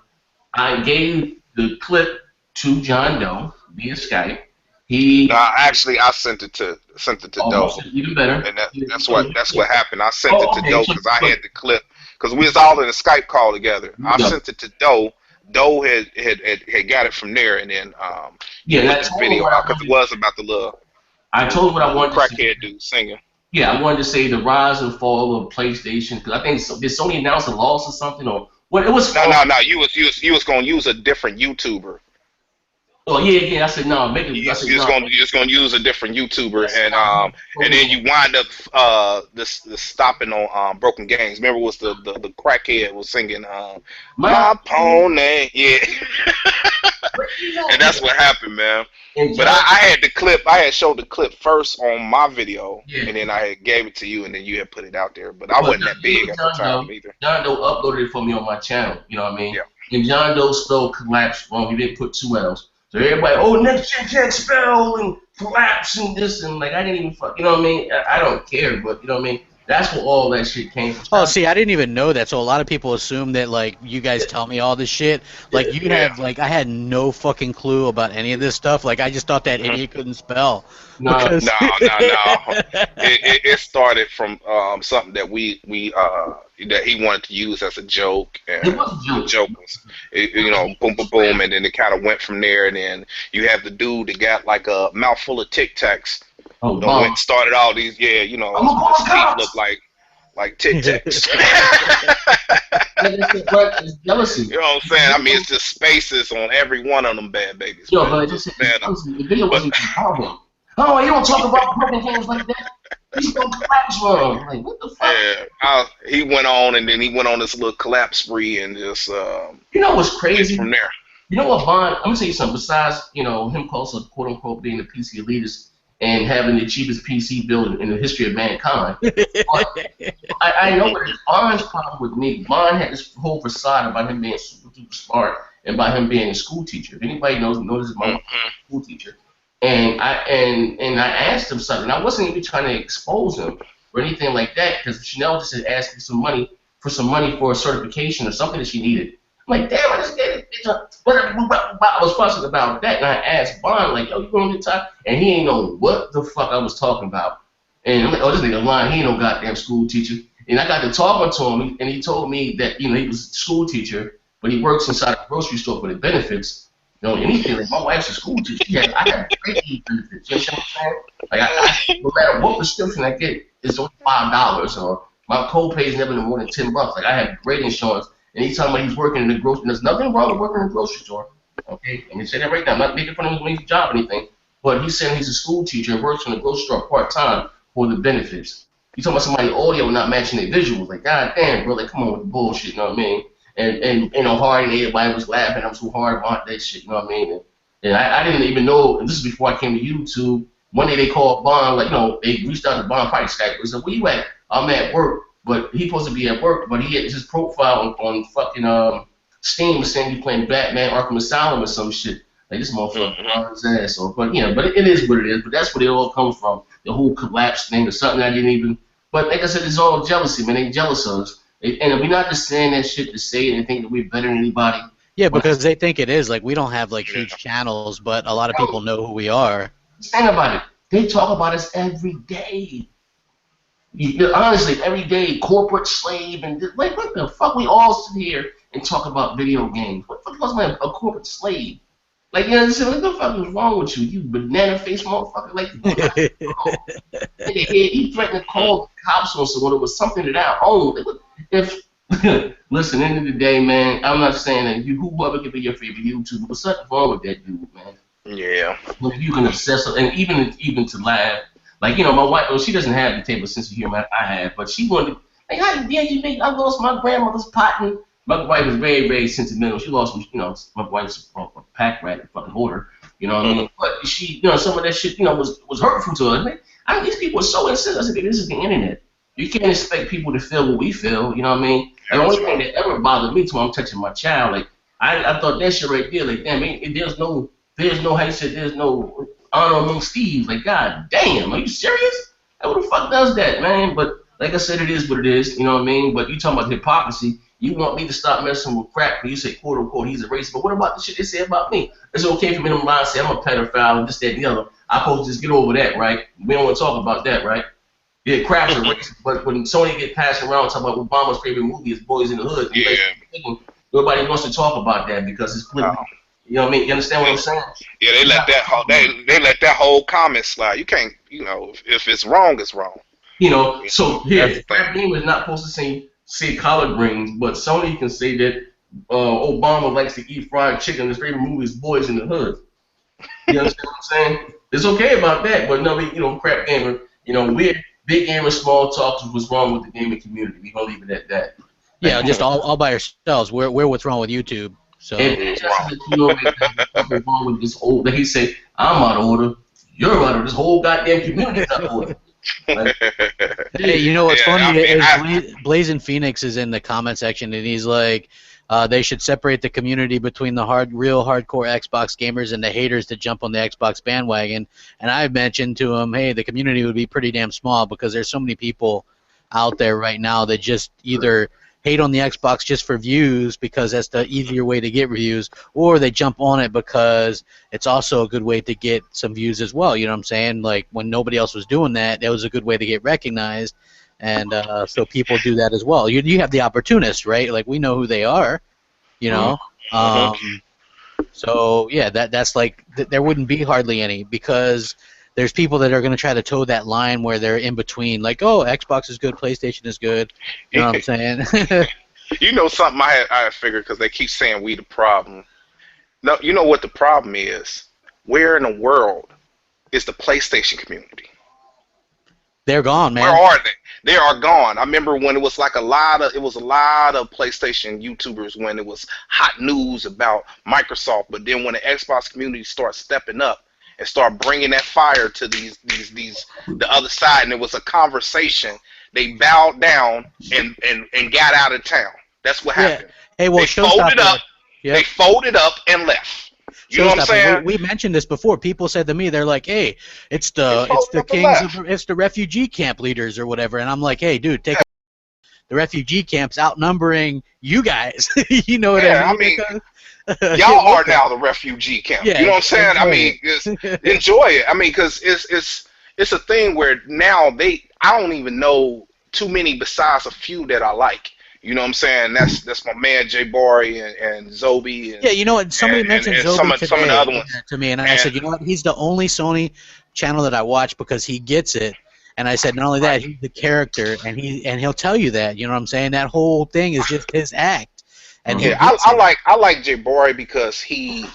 I gave the clip to John Doe via Skype. Actually, I sent it to Doe. Even better. And that's what happened. I sent it to Doe because I had the clip, because we was all in a Skype call together. I sent it to Doe. Doe had got it from there, and then that's the video out, because it was about the little. I told him what I wanted to say. Crackhead dude singing. Yeah, I wanted to say the rise and fall of PlayStation, because I think did Sony announce a loss or something, or what? It was no. You was gonna use a different YouTuber. Oh yeah. I said no. Make it. You're just gonna use a different YouTuber, and then you wind up this stopping on Broken Games. Remember, it was the crackhead was singing My Pony, yeah. And that's what happened, man. But I had the clip. I had showed the clip first on my video, and then I had gave it to you, and then you had put it out there. But I wasn't that big at the time either. John Doe uploaded it for me on my channel. You know what I mean? Yeah. And John Doe spelled collapse wrong. He didn't put 2 L's. So everybody, next gen can't spell and collapse and this and like I didn't even fuck. You know what I mean? I don't care, but you know what I mean? That's where all that shit came from. Oh, see, I didn't even know that. So a lot of people assume that like you guys tell me all this shit. Like I had no fucking clue about any of this stuff. Like I just thought that idiot couldn't spell. No. It started from something that that he wanted to use as a joke, and it was a joke. The joke was, boom, boom, boom, and then it kind of went from there. And then you have the dude that got like a mouthful of Tic Tacs. Started all these, his teeth look like Tic Tacs. It's jealousy. You know what I'm saying? I mean, it's just spaces on every one of them bad babies. Yo, but the video wasn't even problem. Oh, you don't talk about broken games like that. He's gonna collapse wrong. Like, what the fuck? Yeah, he went on, and then he went on this little collapse spree, and just you know what's crazy? From there. You know what, Vaughn? I'm gonna tell you something. Besides, him calling quote unquote being a PC elitist and having the cheapest PC build in the history of mankind, I know what Vaughn's problem with me. Vaughn had this whole facade about him being super smart and about him being a school teacher. If anybody knows this is my school teacher. And I asked him something. I wasn't even trying to expose him or anything like that, because Chanel just had asked me some money for a certification or something that she needed. I'm like, damn, I just get it. I was fussing about that, and I asked Bond, like, yo, you going to talk? And he ain't know what the fuck I was talking about. And I'm like, oh, this nigga lying. He ain't no goddamn school teacher. And I got to talking to him, and he told me that he was a school teacher, but he works inside a grocery store for the benefits. Anything like my wife's a school teacher. I have great benefits. You know what I'm saying? Like, no matter what prescription I get, it's only $5, or my copay is never more than $10. Like, I have great insurance. And he's talking about he's working in the grocery. There's nothing wrong with working in a grocery store. Okay, let me say that right now. I'm not making fun of his job or anything. but he's saying he's a school teacher and works in a grocery store part-time for the benefits. You talking about somebody audio not matching their visuals. Like, god damn, bro, like, come on with the bullshit, you know what I mean? And you know, hard, and everybody was laughing. I'm so hard about that shit, you know what I mean? And I didn't even know, and this is before I came to YouTube. One day they called Bond, like, you know, they reached out to Bond, probably Skype. They said, where you at? I'm at work. But he supposed to be at work, but he had his profile on fucking Steam saying he playing Batman Arkham Asylum or some shit. Like, this motherfucker on his ass. So, but yeah, but it is what it is. But that's where it all comes from. The whole collapse thing or something I didn't even. But like I said, it's all jealousy, man. They jealous of us. And we're not just saying that shit to say it and think that we're better than anybody. Yeah, because they think it is. Like, we don't have, like, huge channels, but a lot of people know who we are. Think about it. They talk about us every day. Honestly, every day, corporate slave, and like, what the fuck? We all sit here and talk about video games. What the fuck was man a corporate slave? Like, you know what the fuck is wrong with you? You banana face motherfucker. Like, he threatened to call the cops on someone. It was something that I owned. If listen, end of the day, man, I'm not saying that whoever can be your favorite YouTuber, but something wrong with that dude, man. Yeah. When you can obsess, and even to laugh. Like, you know, my wife, well, she doesn't have the type of sense of humor I have, but she wanted, like, how dare you make, I lost my grandmother's pot, and my wife is very, very sentimental. She lost, you know, my wife's a pack rat, fucking hoarder, you know what I mean? But she, you know, some of that shit, you know, was hurtful to her. Like, these people are so insensitive. I said, this is the internet. You can't expect people to feel what we feel, you know what I mean? And the only thing that ever bothered me till I'm touching my child, like, I thought that shit right there, like, damn, there's no, how you said, there's no honor among thieves. Like, god damn, are you serious? Like, who the fuck does that, man? But like I said, it is what it is, you know what I mean? But you talking about hypocrisy, you want me to stop messing with crap when you say quote unquote he's a racist, but what about the shit they say about me? It's okay for me to lie and say I'm a pedophile and this, that, and the other. I'm supposed to just get over that, right? We don't want to talk about that, right? Yeah, crap's a racist, but when Sony get passed around talking about Obama's favorite movie is Boys in the Hood, nobody wants to talk about that because it's politically. You know what I mean? You understand what I'm saying? Yeah, they let that whole comment slide. You can't, you know, if it's wrong, it's wrong. You know, so here, Crapgamer is not supposed to say collard greens, but Sony can say that Obama likes to eat fried chicken. His favorite movie is Boys in the Hood. You understand what I'm saying? It's okay about that, but no, you know, Crapgamer, you know, we're big gamer, small talk. What's wrong with the gaming community? We gonna leave it at that. Yeah, just all by ourselves. We're what's wrong with YouTube. So and just you know, what's wrong with this whole? He say, I'm out of order. You're out of order. This whole goddamn community is out of order. Like, hey, you know what's funny is Blazing Phoenix is in the comment section and he's like, they should separate the community between the real hardcore Xbox gamers and the haters that jump on the Xbox bandwagon. And I've mentioned to him, hey, the community would be pretty damn small because there's so many people out there right now that just either hate on the Xbox just for views because that's the easier way to get views, or they jump on it because it's also a good way to get some views as well. You know what I'm saying? Like when nobody else was doing that, it was a good way to get recognized, and so people do that as well. You have the opportunists, right? Like we know who they are, you know. So yeah, that's like there wouldn't be hardly any because there's people that are going to try to toe that line where they're in between, like, oh, Xbox is good, PlayStation is good. You know what I'm saying? You know something I figured because they keep saying we the problem. No, you know what the problem is? Where in the world is the PlayStation community? They're gone, man. Where are they? They are gone. I remember when it was like a lot of PlayStation YouTubers when it was hot news about Microsoft, but then when the Xbox community starts stepping up and start bringing that fire to the other side, and it was a conversation. They bowed down and got out of town. That's what happened. Hey, well, they folded up. Yep. They folded up and left. You know what I'm saying? We mentioned this before. People said to me, they're like, "Hey, it's the it's the refugee camp leaders or whatever," and I'm like, "Hey, dude, take the refugee camps outnumbering you guys." You know what I mean? Y'all are now the refugee camp. Yeah, you know what I'm saying? I mean, enjoy it. I mean, because it's a thing where now I don't even know too many besides a few that I like. You know what I'm saying? That's my man Jay Bari and Zobi. And, yeah, you know what? Somebody mentioned Zobi today some of the other ones to me, and I said, you know what? He's the only Sony channel that I watch because he gets it. And I said, not only that, he's the character, and he'll tell you that. You know what I'm saying? That whole thing is just his act. And I like Jay Bari because he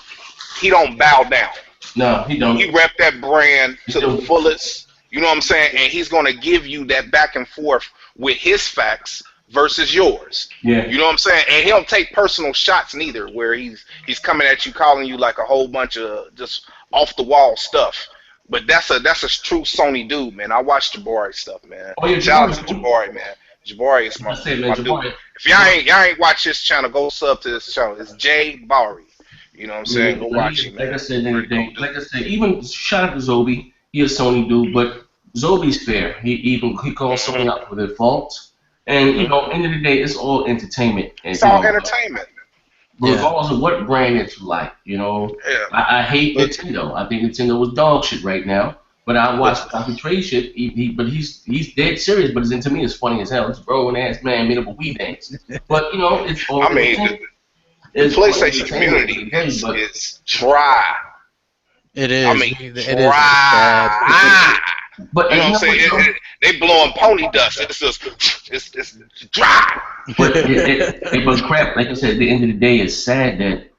don't bow down. No, he don't. He rep that brand He to the don't. fullest. You know what I'm saying? And he's gonna give you that back and forth with his facts versus yours. Yeah. You know what I'm saying? And he don't take personal shots neither, where he's coming at you, calling you like a whole bunch of just off the wall stuff. But that's a true Sony dude, man. I watch Jabari stuff, man. Oh, yeah, Shout out to Jabari. Jabari, man. Jabari is my That's it, man. dude. Jabari. If y'all ain't watch his channel, go sub to his channel. It's Jay Bari. You know what I'm saying? Go watch him, man. Like I said, like I said, even shout out to Zobi. He a Sony dude, but Zobi's fair. He calls Sony out for their faults, and you know, end of the day, it's all entertainment. And, It's all entertainment. Regardless of what brand that you like, you know. Yeah. I hate Nintendo. I think Nintendo was dog shit right now. But I watch Copy Trade shit. But he's dead serious. But to me, it's funny as hell. This grown ass man made up a Wii dance. But you know, it's all. I mean, the PlayStation community is dry. It is. I mean, it is dry. But You know what I'm saying? They blowing pony dust. It's just, it's dry. But but crap, like I said, at the end of the day, it's sad that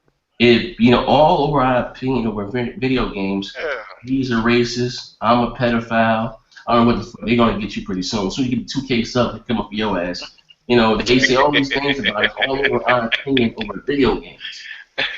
all over our opinion over video games, he's a racist, I'm a pedophile. I don't know what the fuck, they're gonna get you pretty soon. So you get 2K subs, they come up for your ass. You know, they say all these things about us all over our opinion over video games.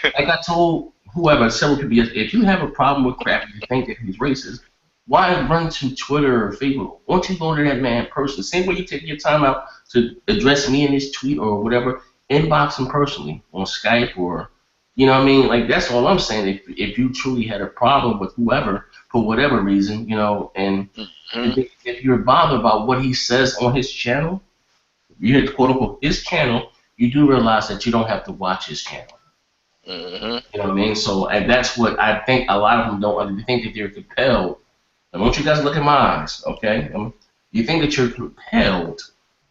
Like I told whoever, several people, if you have a problem with crap and you think that he's racist, why run to Twitter or Facebook? Why don't you go to that man person? Same way you take your time out to address me in this tweet or whatever, inbox him personally on Skype or, you know what I mean? Like, that's all I'm saying. If you truly had a problem with whoever, for whatever reason, you know, and if you're bothered about what he says on his channel, you hit quote unquote his channel, you do realize that you don't have to watch his channel. You know what I mean? So, and that's what I think a lot of them don't think that they're compelled. I want you guys to look at my eyes, okay? You think that you're compelled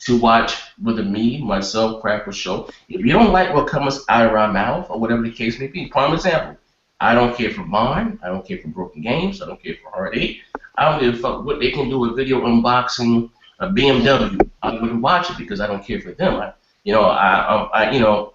to watch whether me, myself, Crap, or Show. If you don't like what comes out of our mouth or whatever the case may be, prime example, I don't care for mine. I don't care for Broken Games. I don't care for Hard 8. I don't give a fuck what they can do with video unboxing a BMW. I wouldn't watch it because I don't care for them.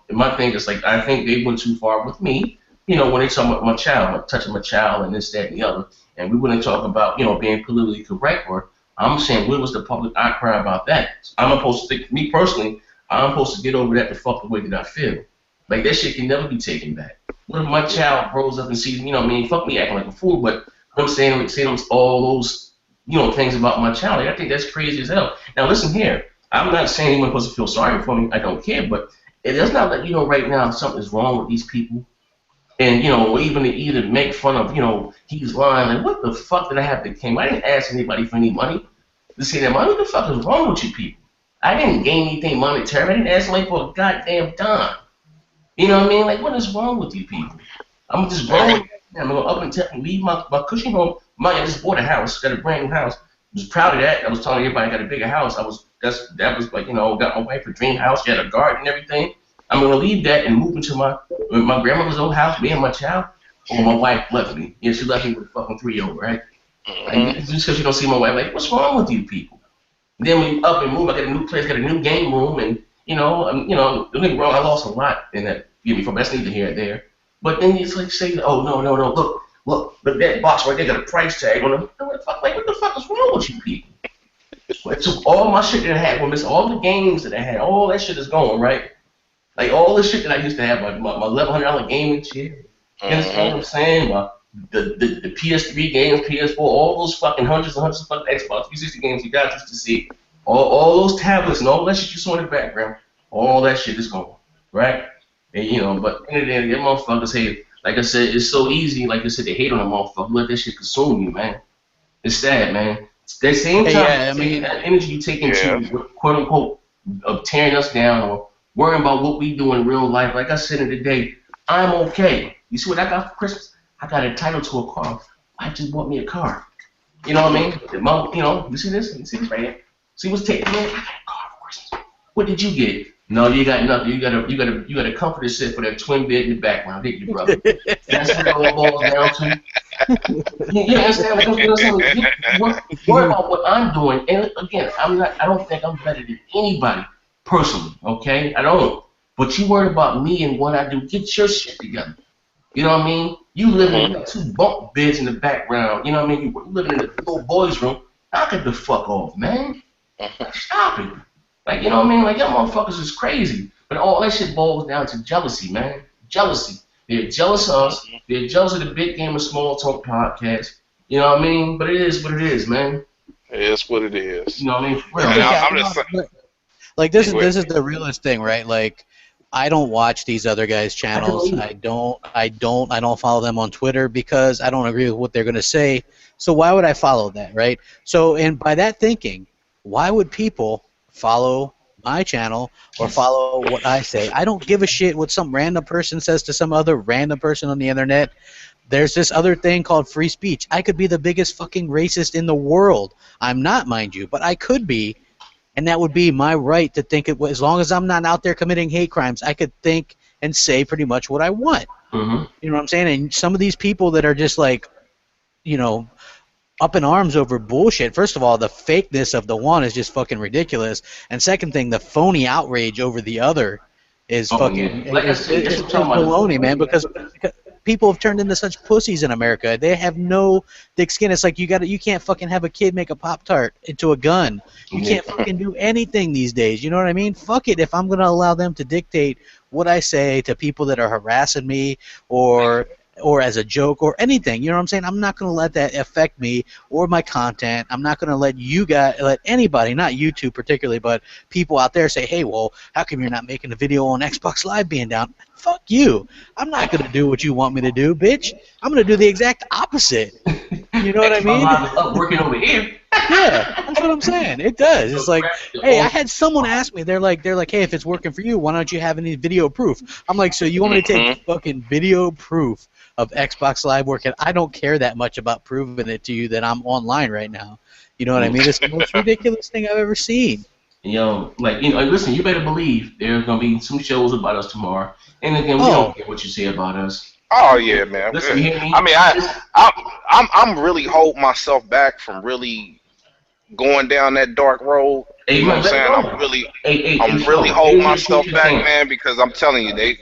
My thing is like I think they went too far with me. You know, when they talk about my child, touching my child, and this, that, and the other, and we wouldn't talk about being politically correct. Or I'm saying, where was the public outcry about that? I'm supposed to think, me personally, I'm supposed to get over that the fuck the way that I feel. Like that shit can never be taken back. What if my child grows up and sees, fuck me acting like a fool, but I'm saying all those, things about my child. Like, I think that's crazy as hell. Now listen here, I'm not saying anyone supposed to feel sorry for me. I don't care, but it does not let you know right now something's wrong with these people. And, even to either make fun of, he's lying. Like, what the fuck did I have to claim? I didn't ask anybody for any money to say that money. What the fuck is wrong with you people? I didn't gain anything monetary. I didn't ask anybody for a goddamn dime. You know what I mean? Like, what is wrong with you people? I'm just grown. I'm going to up and leave my cushy home. I just bought a house, got a brand new house. Was proud of that. I was telling everybody I got a bigger house. That was like, got my wife a dream house. She had a garden and everything. I'm going to leave that and move into my grandmother's old house, me and my child. Oh, my wife left me. Yeah, she left me with a fucking 3-year-old, right? Like, just because you don't see my wife, like, what's wrong with you people? And then when you up and move, I got a new place, got a new game room, and, don't get me wrong, I lost a lot in that. That's neither here or there. But then it's like say, oh, no, look, that box right there got a price tag on it. What the fuck is wrong with you people? I took all my shit that I had, all the games that I had, all that shit is gone, right? Like all the shit that I used to have, my $1,100 gaming chair. You understand what I'm saying? The PS3 games, PS4, all those fucking hundreds and hundreds of fucking Xbox 360 games you guys used to see. All those tablets and all that shit you saw in the background, all that shit is gone, right? And but in the end, them motherfuckers hate. Like I said, it's so easy. Like I said, they hate on a motherfucker. Let that shit consume you, man. It's sad, man. That same time, that energy you take into quote unquote of tearing us down or worrying about what we do in real life. Like I said in the day, I'm okay. You see what I got for Christmas? I got entitled to a car. I just bought me a car. You know what I mean? You see this? You see this right here? See what's taking me? I got a car for Christmas. What did you get? No, you got nothing. You got a comforter set for that twin bed in the background, didn't you, brother? That's what it all boils down to. You understand? Worry about what I'm doing. And again, I don't think I'm better than anybody personally. Okay, I don't. But you worry about me and what I do. Get your shit together. You know what I mean? You living in like 2 bunk beds in the background. You know what I mean? You living in a little boy's room. Knock it the fuck off, man. Stop it. Like, you know what I mean? Like, y'all motherfuckers is crazy. But all that shit boils down to jealousy, man. Jealousy. They're jealous of us. They're jealous of the Big Game of Small Talk podcast. You know what I mean? But it is what it is, man. It is what it is. You know what I mean? For real. I'm just saying. Like this is the realest thing, right? Like I don't watch these other guys' channels. I don't follow them on Twitter because I don't agree with what they're going to say. So why would I follow that, right? So and by that thinking, why would people follow my channel or follow what I say? I don't give a shit what some random person says to some other random person on the internet. There's this other thing called free speech. I could be the biggest fucking racist in the world. I'm not, mind you, but I could be. And that would be my right to think it. As long as I'm not out there committing hate crimes, I could think and say pretty much what I want. Mm-hmm. You know what I'm saying? And some of these people that are just like, you know, up in arms over bullshit. First of all, the fakeness of the one is just fucking ridiculous. And second thing, the phony outrage over the other is fucking it's baloney, man. Because people have turned into such pussies in America. They have no thick skin. It's like you can't fucking have a kid make a Pop-Tart into a gun. You can't fucking do anything these days. You know what I mean? Fuck it. If I'm going to allow them to dictate what I say to people that are harassing me or as a joke or anything, you know what I'm saying? I'm not going to let that affect me or my content. I'm not going to let anybody, not you two particularly, but people out there say, hey, well, how come you're not making a video on Xbox Live being down? Fuck you. I'm not going to do what you want me to do, bitch. I'm going to do the exact opposite. You know what I mean? I'm working over here. Yeah, that's what I'm saying. It does. It's like, hey, I had someone ask me. They're like, hey, if it's working for you, why don't you have any video proof? I'm like, so you want me to take fucking video proof of Xbox Live working? I don't care that much about proving it to you that I'm online right now. You know what I mean? It's the most ridiculous thing I've ever seen. You know, like, you know, listen, you better believe there's gonna be some shows about us tomorrow. And again, we don't care what you say about us. Oh yeah, man. Listen, you hear me? I mean, I'm really holding myself back from really going down that dark road. You know what I'm saying? I'm really holding myself back, man, because I'm telling you,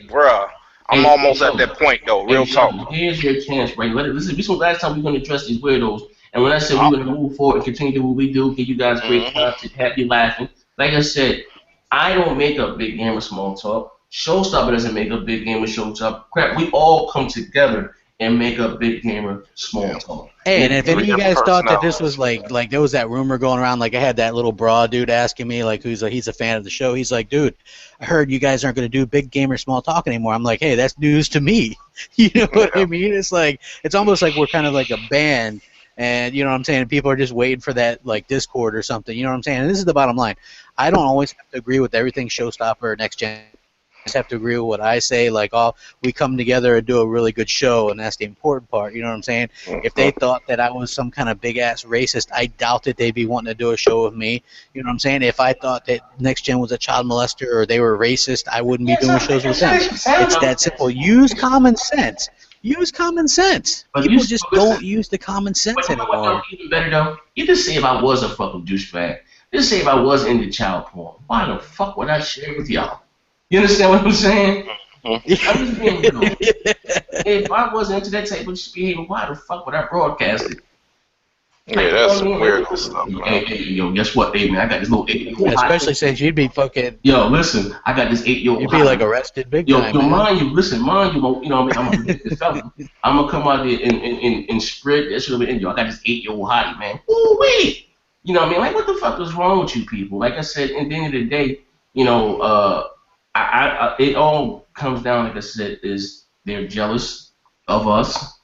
I'm almost at that point though. Real talk. Here's your chance, right? This is the last time we're gonna address these weirdos. And when I said we're gonna move forward and continue to do what we do, give you guys great content, have you laughing. Like I said, I don't make up Big Game of Small Talk. Showstopper doesn't make up Big Game of Showstopper. Crap, we all come together and make up Big Gamer Small Talk. Hey, and if any of you guys thought that this was like there was that rumor going around, like I had that little broad dude asking me, like he's a fan of the show. He's like, dude, I heard you guys aren't going to do Big Gamer Small Talk anymore. I'm like, hey, that's news to me. You know what I mean? It's like it's almost like we're kind of like a band. And you know what I'm saying? People are just waiting for that like Discord or something. You know what I'm saying? And this is the bottom line. I don't always have to agree with everything Showstopper or Next Gen. I just have to agree with what I say. Like, oh, we come together and do a really good show, and that's the important part. You know what I'm saying? If they thought that I was some kind of big ass racist, I doubt that they'd be wanting to do a show with me. You know what I'm saying? If I thought that Next Gen was a child molester or they were racist, I wouldn't be doing shows with them. It's that simple. Use common sense. Use common sense. People just don't use the common sense anymore. Even better though, you just say if I was a fucking douchebag. Just say if I was into child porn. Why the fuck would I share with y'all? You understand what I'm saying? I'm just being real. If I wasn't into that type of behavior, why the fuck would I broadcast it? Yeah, that's some weird stuff, man. Hey, yo, guess what, hey, man? I got this little 8-year-old. Especially since you'd be fucking. Yo, listen, I got this 8-year-old. You'd be like arrested big time. Yo, mind you, you know, what I mean, I'm a ridiculous fella. I'm gonna come out there and spread that shit over in you. I got this 8-year-old hottie, man. Ooh wait, you know what I mean? Like, what the fuck is wrong with you people? Like I said, at the end of the day, you know, it all comes down, like I said, is they're jealous of us.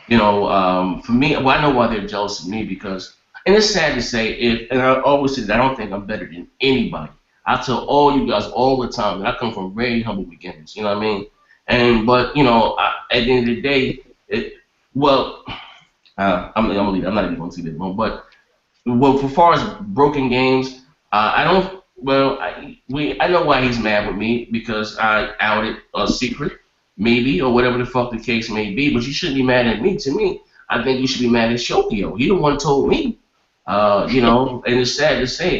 You know, for me, well, I know why they're jealous of me because, and it's sad to say, and I always say that I don't think I'm better than anybody. I tell all you guys all the time that I come from very humble beginnings. You know what I mean? But you know, at the end of the day, I'm not even going to see that one. But as far as broken games, I don't. Well, I know why he's mad with me because I outed a secret. Maybe, or whatever the fuck the case may be, but you shouldn't be mad at me. To me, I think you should be mad at Shokio. He the one told me, you know, and it's sad to say,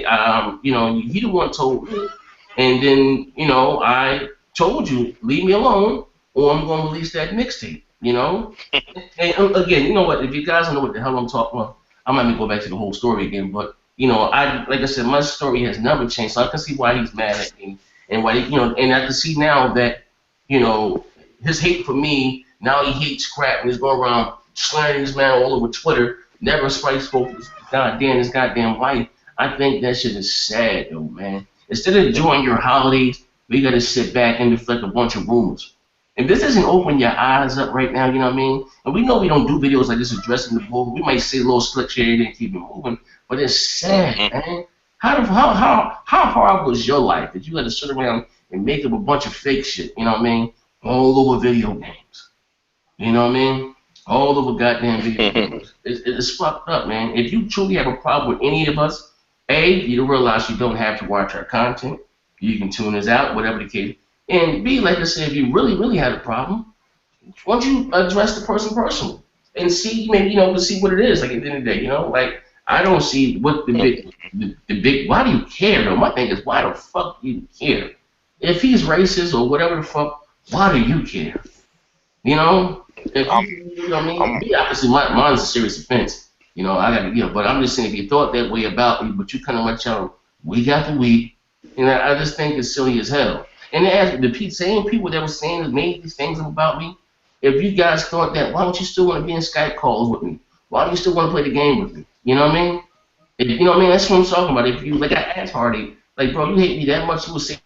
you know, he the one told me, and then, you know, I told you, leave me alone, or I'm going to release that mixtape. You know? And again, you know what? If you guys don't know what the hell I'm talking about, I might go back to the whole story again. But you know, like I said, my story has never changed, so I can see why he's mad at me and why and I can see now that his hate for me. Now he hates crap and he's going around slandering this man all over Twitter. Never spoke to his goddamn wife. I think that shit is sad, though, man. Instead of enjoying your holidays, we gotta sit back and deflect a bunch of rumors. If this doesn't open your eyes up right now, you know what I mean? And we know we don't do videos like this addressing the bull. We might say a little slick shit and keep it moving, but it's sad, man. How hard was your life that you had to sit around and make up a bunch of fake shit, you know what I mean? All over video games. You know what I mean? All over goddamn video games. It's fucked up, man. If you truly have a problem with any of us, A, you realize you don't have to watch our content. You can tune us out, whatever the case. And B, like I said, if you really, really had a problem, why don't you address the person personally and see, maybe, to see what it is, like at the end of the day, like, I don't see what the big, why do you care, though? My thing is, why the fuck do you care? If he's racist or whatever the fuck, why do you care? If you know what I mean? Me, obviously, mine's a serious offense. I gotta, but I'm just saying, if you thought that way about me, but you kind of let y'all week after week, I just think it's silly as hell. And the same people that were saying that made these things about me, if you guys thought that, why don't you still want to be in Skype calls with me? Why do you still want to play the game with me? You know what I mean? That's what I'm talking about. If you, like I asked Hardy, like, bro, you hate me that much, you would say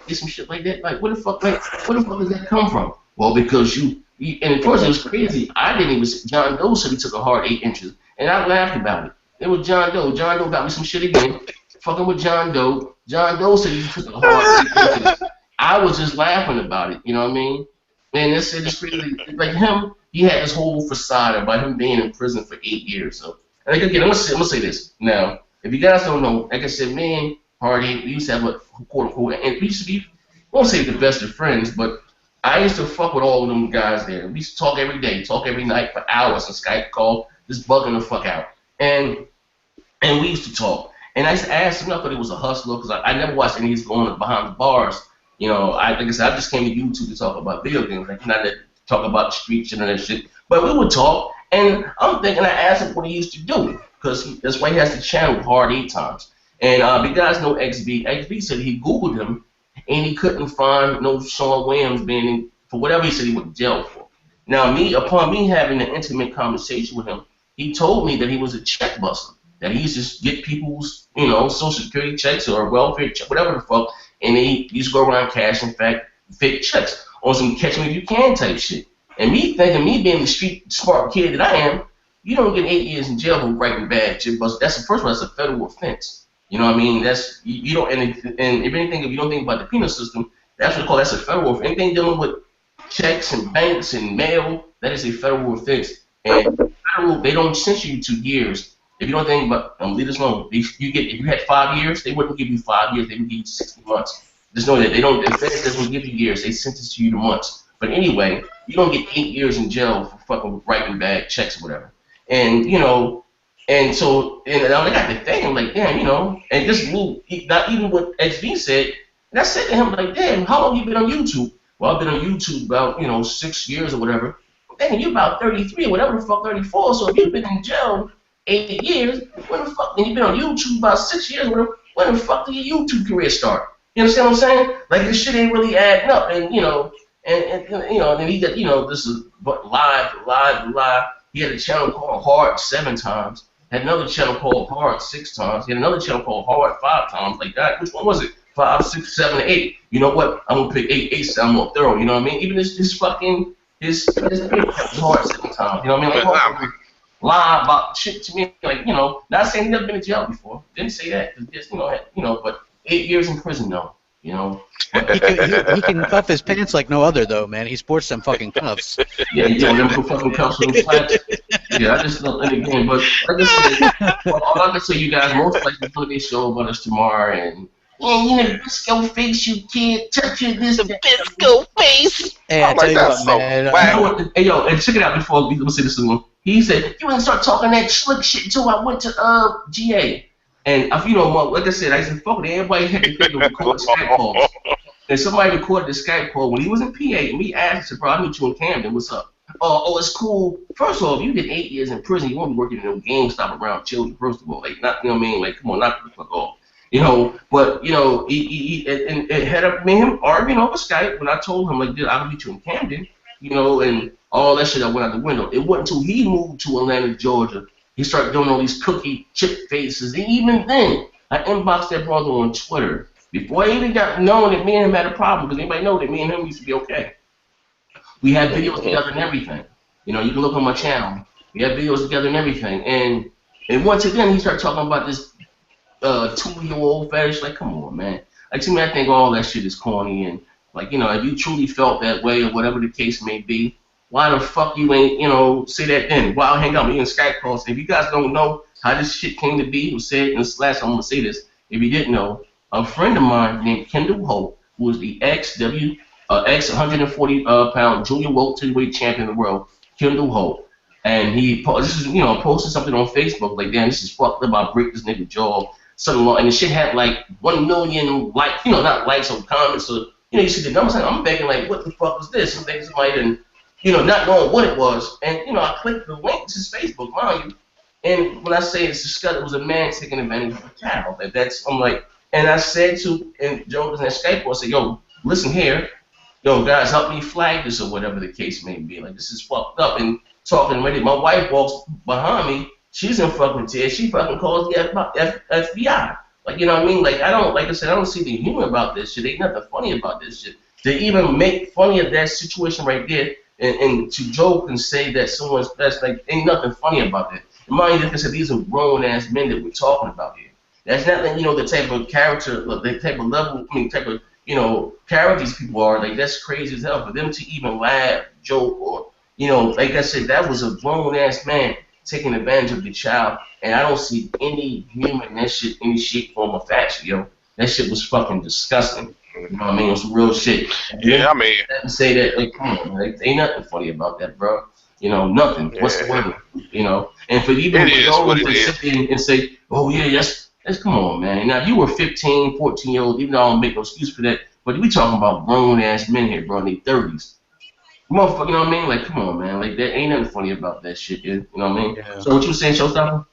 some shit like that? Like, where the fuck does that come from? Well, because and of course it was crazy. I didn't even, John Doe said he took a hard 8 inches, and I laughed about it. It was John Doe. John Doe got me some shit again, fucking with John Doe. John Doe said he took a hard 8 inches. I was just laughing about it, you know what I mean? And it's crazy. Like him, he had this whole facade about him being in prison for 8 years. So, like again, I'm gonna say this now. If you guys don't know, like I said, me and Hardy, we used to have a quote unquote, and we used to be, I won't say the best of friends, but I used to fuck with all of them guys there. We used to talk every day, talk every night for hours on Skype call, just bugging the fuck out. And we used to talk. And I used to ask him, I thought he was a hustler, because I never watched any of these going behind the bars. Like I said, I just came to YouTube to talk about video games, like not to talk about the street shit and that shit. But we would talk, and I'm thinking I asked him what he used to do, because that's why he has the channel hard 8 times. And you guys know XB. XB said he Googled him, and he couldn't find no Sean Williams being for whatever he said he went to jail for. Now, upon me having an intimate conversation with him, he told me that he was a check buster, that he used to get people's, Social Security checks or welfare check, whatever the fuck, and he used to go around cashing fake checks on some catch me if you can type shit. And me being the street smart kid that I am, you don't get 8 years in jail for writing bad shit, but that's the first one. That's a federal offense. You know what I mean? That's you don't. And if anything, if you don't think about the penal system, that's what that's a federal offense. Anything dealing with checks and banks and mail, that is a federal offense. And federal, they don't censure you 2 years. If you don't think about, leave this alone. If you had 5 years, they wouldn't give you 5 years. They would give you 60 months. Just know that they don't. The Fed doesn't give you years. They sentence you to months. But anyway, you don't get 8 years in jail for fucking writing bad checks or whatever. And and so I got to think, I'm like, damn, and just me, not even what XV said. And I said to him, like, damn, how long you been on YouTube? Well, I've been on YouTube about 6 years or whatever. Damn, you about 33 or whatever the fuck, 34. So if you've been in jail 8 years, when the fuck? And you've been on YouTube about 6 years. When the fuck did your YouTube career start? You understand what I'm saying? Like this shit ain't really adding up. And and then he got this is live. He had a channel called Hard 7 times. Had another channel called Hard 6 times. He had another channel called Hard 5 times. Like that. Which one was it? 5, 6, 7, 8. You know what? I'm gonna pick 8. 8 sound more thorough. You know what I mean? Even his fucking his Hard 7 times. You know what I mean? Like, lie about shit to me, like, not saying he's never been in jail before. Didn't say that. Just, but 8 years in prison, though, He can cuff his pants like no other, though, man. He sports them fucking cuffs. Yeah, them fucking cuffs with them flaps. Yeah, I just don't again. But like I said, all I can say, you guys, most likely put this show about us tomorrow, and Bisco face, you can't touch it. This Bisco face. Hey, I tell you what, man. Hey, yo, and check it out before we say this one. He said, you ain't start talking that slick shit until I went to GA. And like I said, I used to fuck with everybody had to record Skype calls. And somebody recorded the Skype call when he was in PA, and we asked him, bro, I meet you in Camden, what's up? oh, it's cool. First of all, if you get 8 years in prison, you won't be working in no GameStop around children. First of all, like, not, you know what I mean? Like, come on, knock the fuck off. You know, but, you know, and it had up me and him arguing over Skype when I told him, like, dude, I'll meet you in Camden, you know, and all that shit that went out the window. It wasn't until he moved to Atlanta, Georgia, he started doing all these cookie chip faces. And even then, I inboxed that brother on Twitter before I even got known that me and him had a problem, because anybody know that me and him used to be okay. We had videos together and everything. You know, you can look on my channel. We had videos together and everything. And once again, he started talking about this 2-year-old fetish. Like, come on, man. Like, to me, I think all that shit is corny. And, like, you know, if you truly felt that way or whatever the case may be, why the fuck you ain't, you know, say that then? Why I'll hang out with you in Skype calls? If you guys don't know how this shit came to be, it was said in this last, I'm going to say this. If you didn't know, a friend of mine named Kendall Holt, who was the ex 140-pound junior welterweight champion of the world, Kendall Holt, and he posted something on Facebook like, damn, this is fucked up. I break this nigga jaw, something along, and the shit had like 1 million likes, you know, not likes or comments, or you know, you see the numbers. I'm thinking like, what the fuck is this? I'm thinking somebody didn't, you know, not knowing what it was, and you know, I clicked the link. This is Facebook, mind you, and when I say it's disgusting, it was a man taking advantage of a child. And that's, I'm like, and I said to, and Joe was in Skype, I said, yo, listen here. Yo, guys, help me flag this or whatever the case may be. Like, this is fucked up. And talking with it, my wife walks behind me. She's in fucking tears. She fucking calls the FBI. Like, you know what I mean? Like, I don't, like I said, I don't see the humor about this shit. Ain't nothing funny about this shit. They even make funny of that situation right there and to joke and say that someone's best, like, ain't nothing funny about that. And mind you, like I said, these are grown-ass men that we're talking about here. That's not, you know, the type of character, the type of level, I mean, type of, you know, characters people are. Like, that's crazy as hell. For them to even laugh, joke, or, you know, like I said, that was a grown-ass man taking advantage of the child, and I don't see any humor in that shit, any shape, form, or fashion, yo. That shit was fucking disgusting. You know what I mean? It was real shit. And yeah, I mean, say that, like, come on, like, ain't nothing funny about that, bro. You know, nothing whatsoever. You know, and for even those that sit there and say, oh yeah, that's come on, man. Now, if you were 15, 14-year-old, even though I don't make no excuse for that, but we talking about grown-ass men here, bro, in their 30s. Motherfucker, you know what I mean? Like, come on, man. Like, there ain't nothing funny about that shit, dude. You know what I mean? Yeah. So what you saying, Showstopper?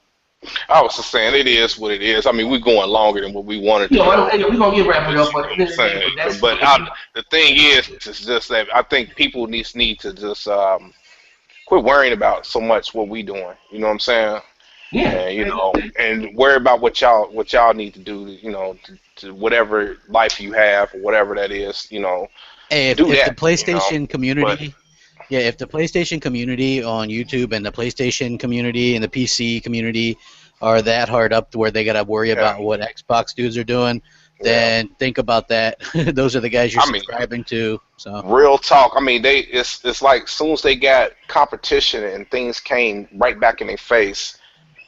I was just saying, it is what it is. I mean, we're going longer than what we wanted to. We're going to get wrapped up. But the thing is just that I think people need to just quit worrying about so much what we doing. You know what I'm saying? Yeah. And, you know, and worry about what y'all need to do, you know, to whatever life you have or whatever that is, you know. Hey, if the PlayStation community, if the PlayStation community on YouTube and the PlayStation community and the PC community are that hard up to where they gotta worry about what Xbox dudes are doing, then think about that. Those are the guys you're subscribing to. So real talk. I mean, it's like as soon as they got competition and things came right back in their face,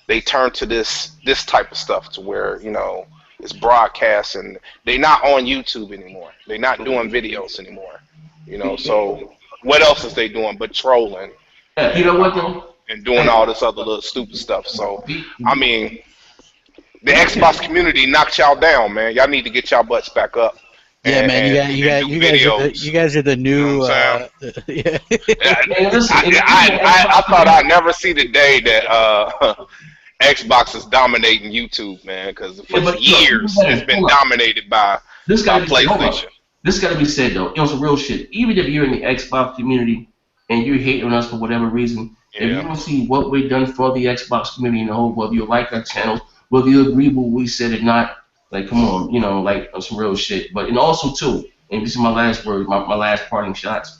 they turned to this type of stuff to where, you know, it's broadcast and they're not on YouTube anymore. They're not doing videos anymore. You know, so what else is they doing but trolling? You know what though? And doing all this other little stupid stuff. So I mean, the Xbox community knocked y'all down, man. Y'all need to get y'all butts back up. Yeah, man, you guys are the new. You know I thought I'd never see the day that Xbox is dominating YouTube, man, because for years it's been dominated by PlayStation. This got to be said though. It was some real shit. Even if you're in the Xbox community and you're hating on us for whatever reason, if you don't see what we've done for the Xbox community in the whole, whether you like our channels, whether you agree with what we said or not, like, come on, you know, like, some real shit. But, and also, too, and this is my last word, my last parting shots,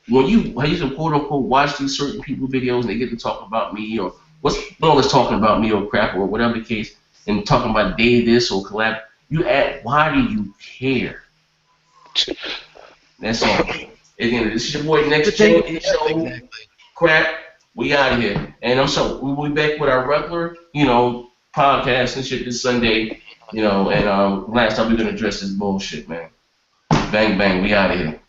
when you can quote-unquote watch these certain people videos and they get to talk about me or let's talking about me or crap or whatever the case, and talking about day this or collab, you ask, why do you care? That's all. Again, this is your boy NXTGEN720 show. Crap, we out of here. And we'll be back with our regular, you know, podcast and shit this Sunday, you know, and last time we're gonna address this bullshit, man. Bang bang, we out of here.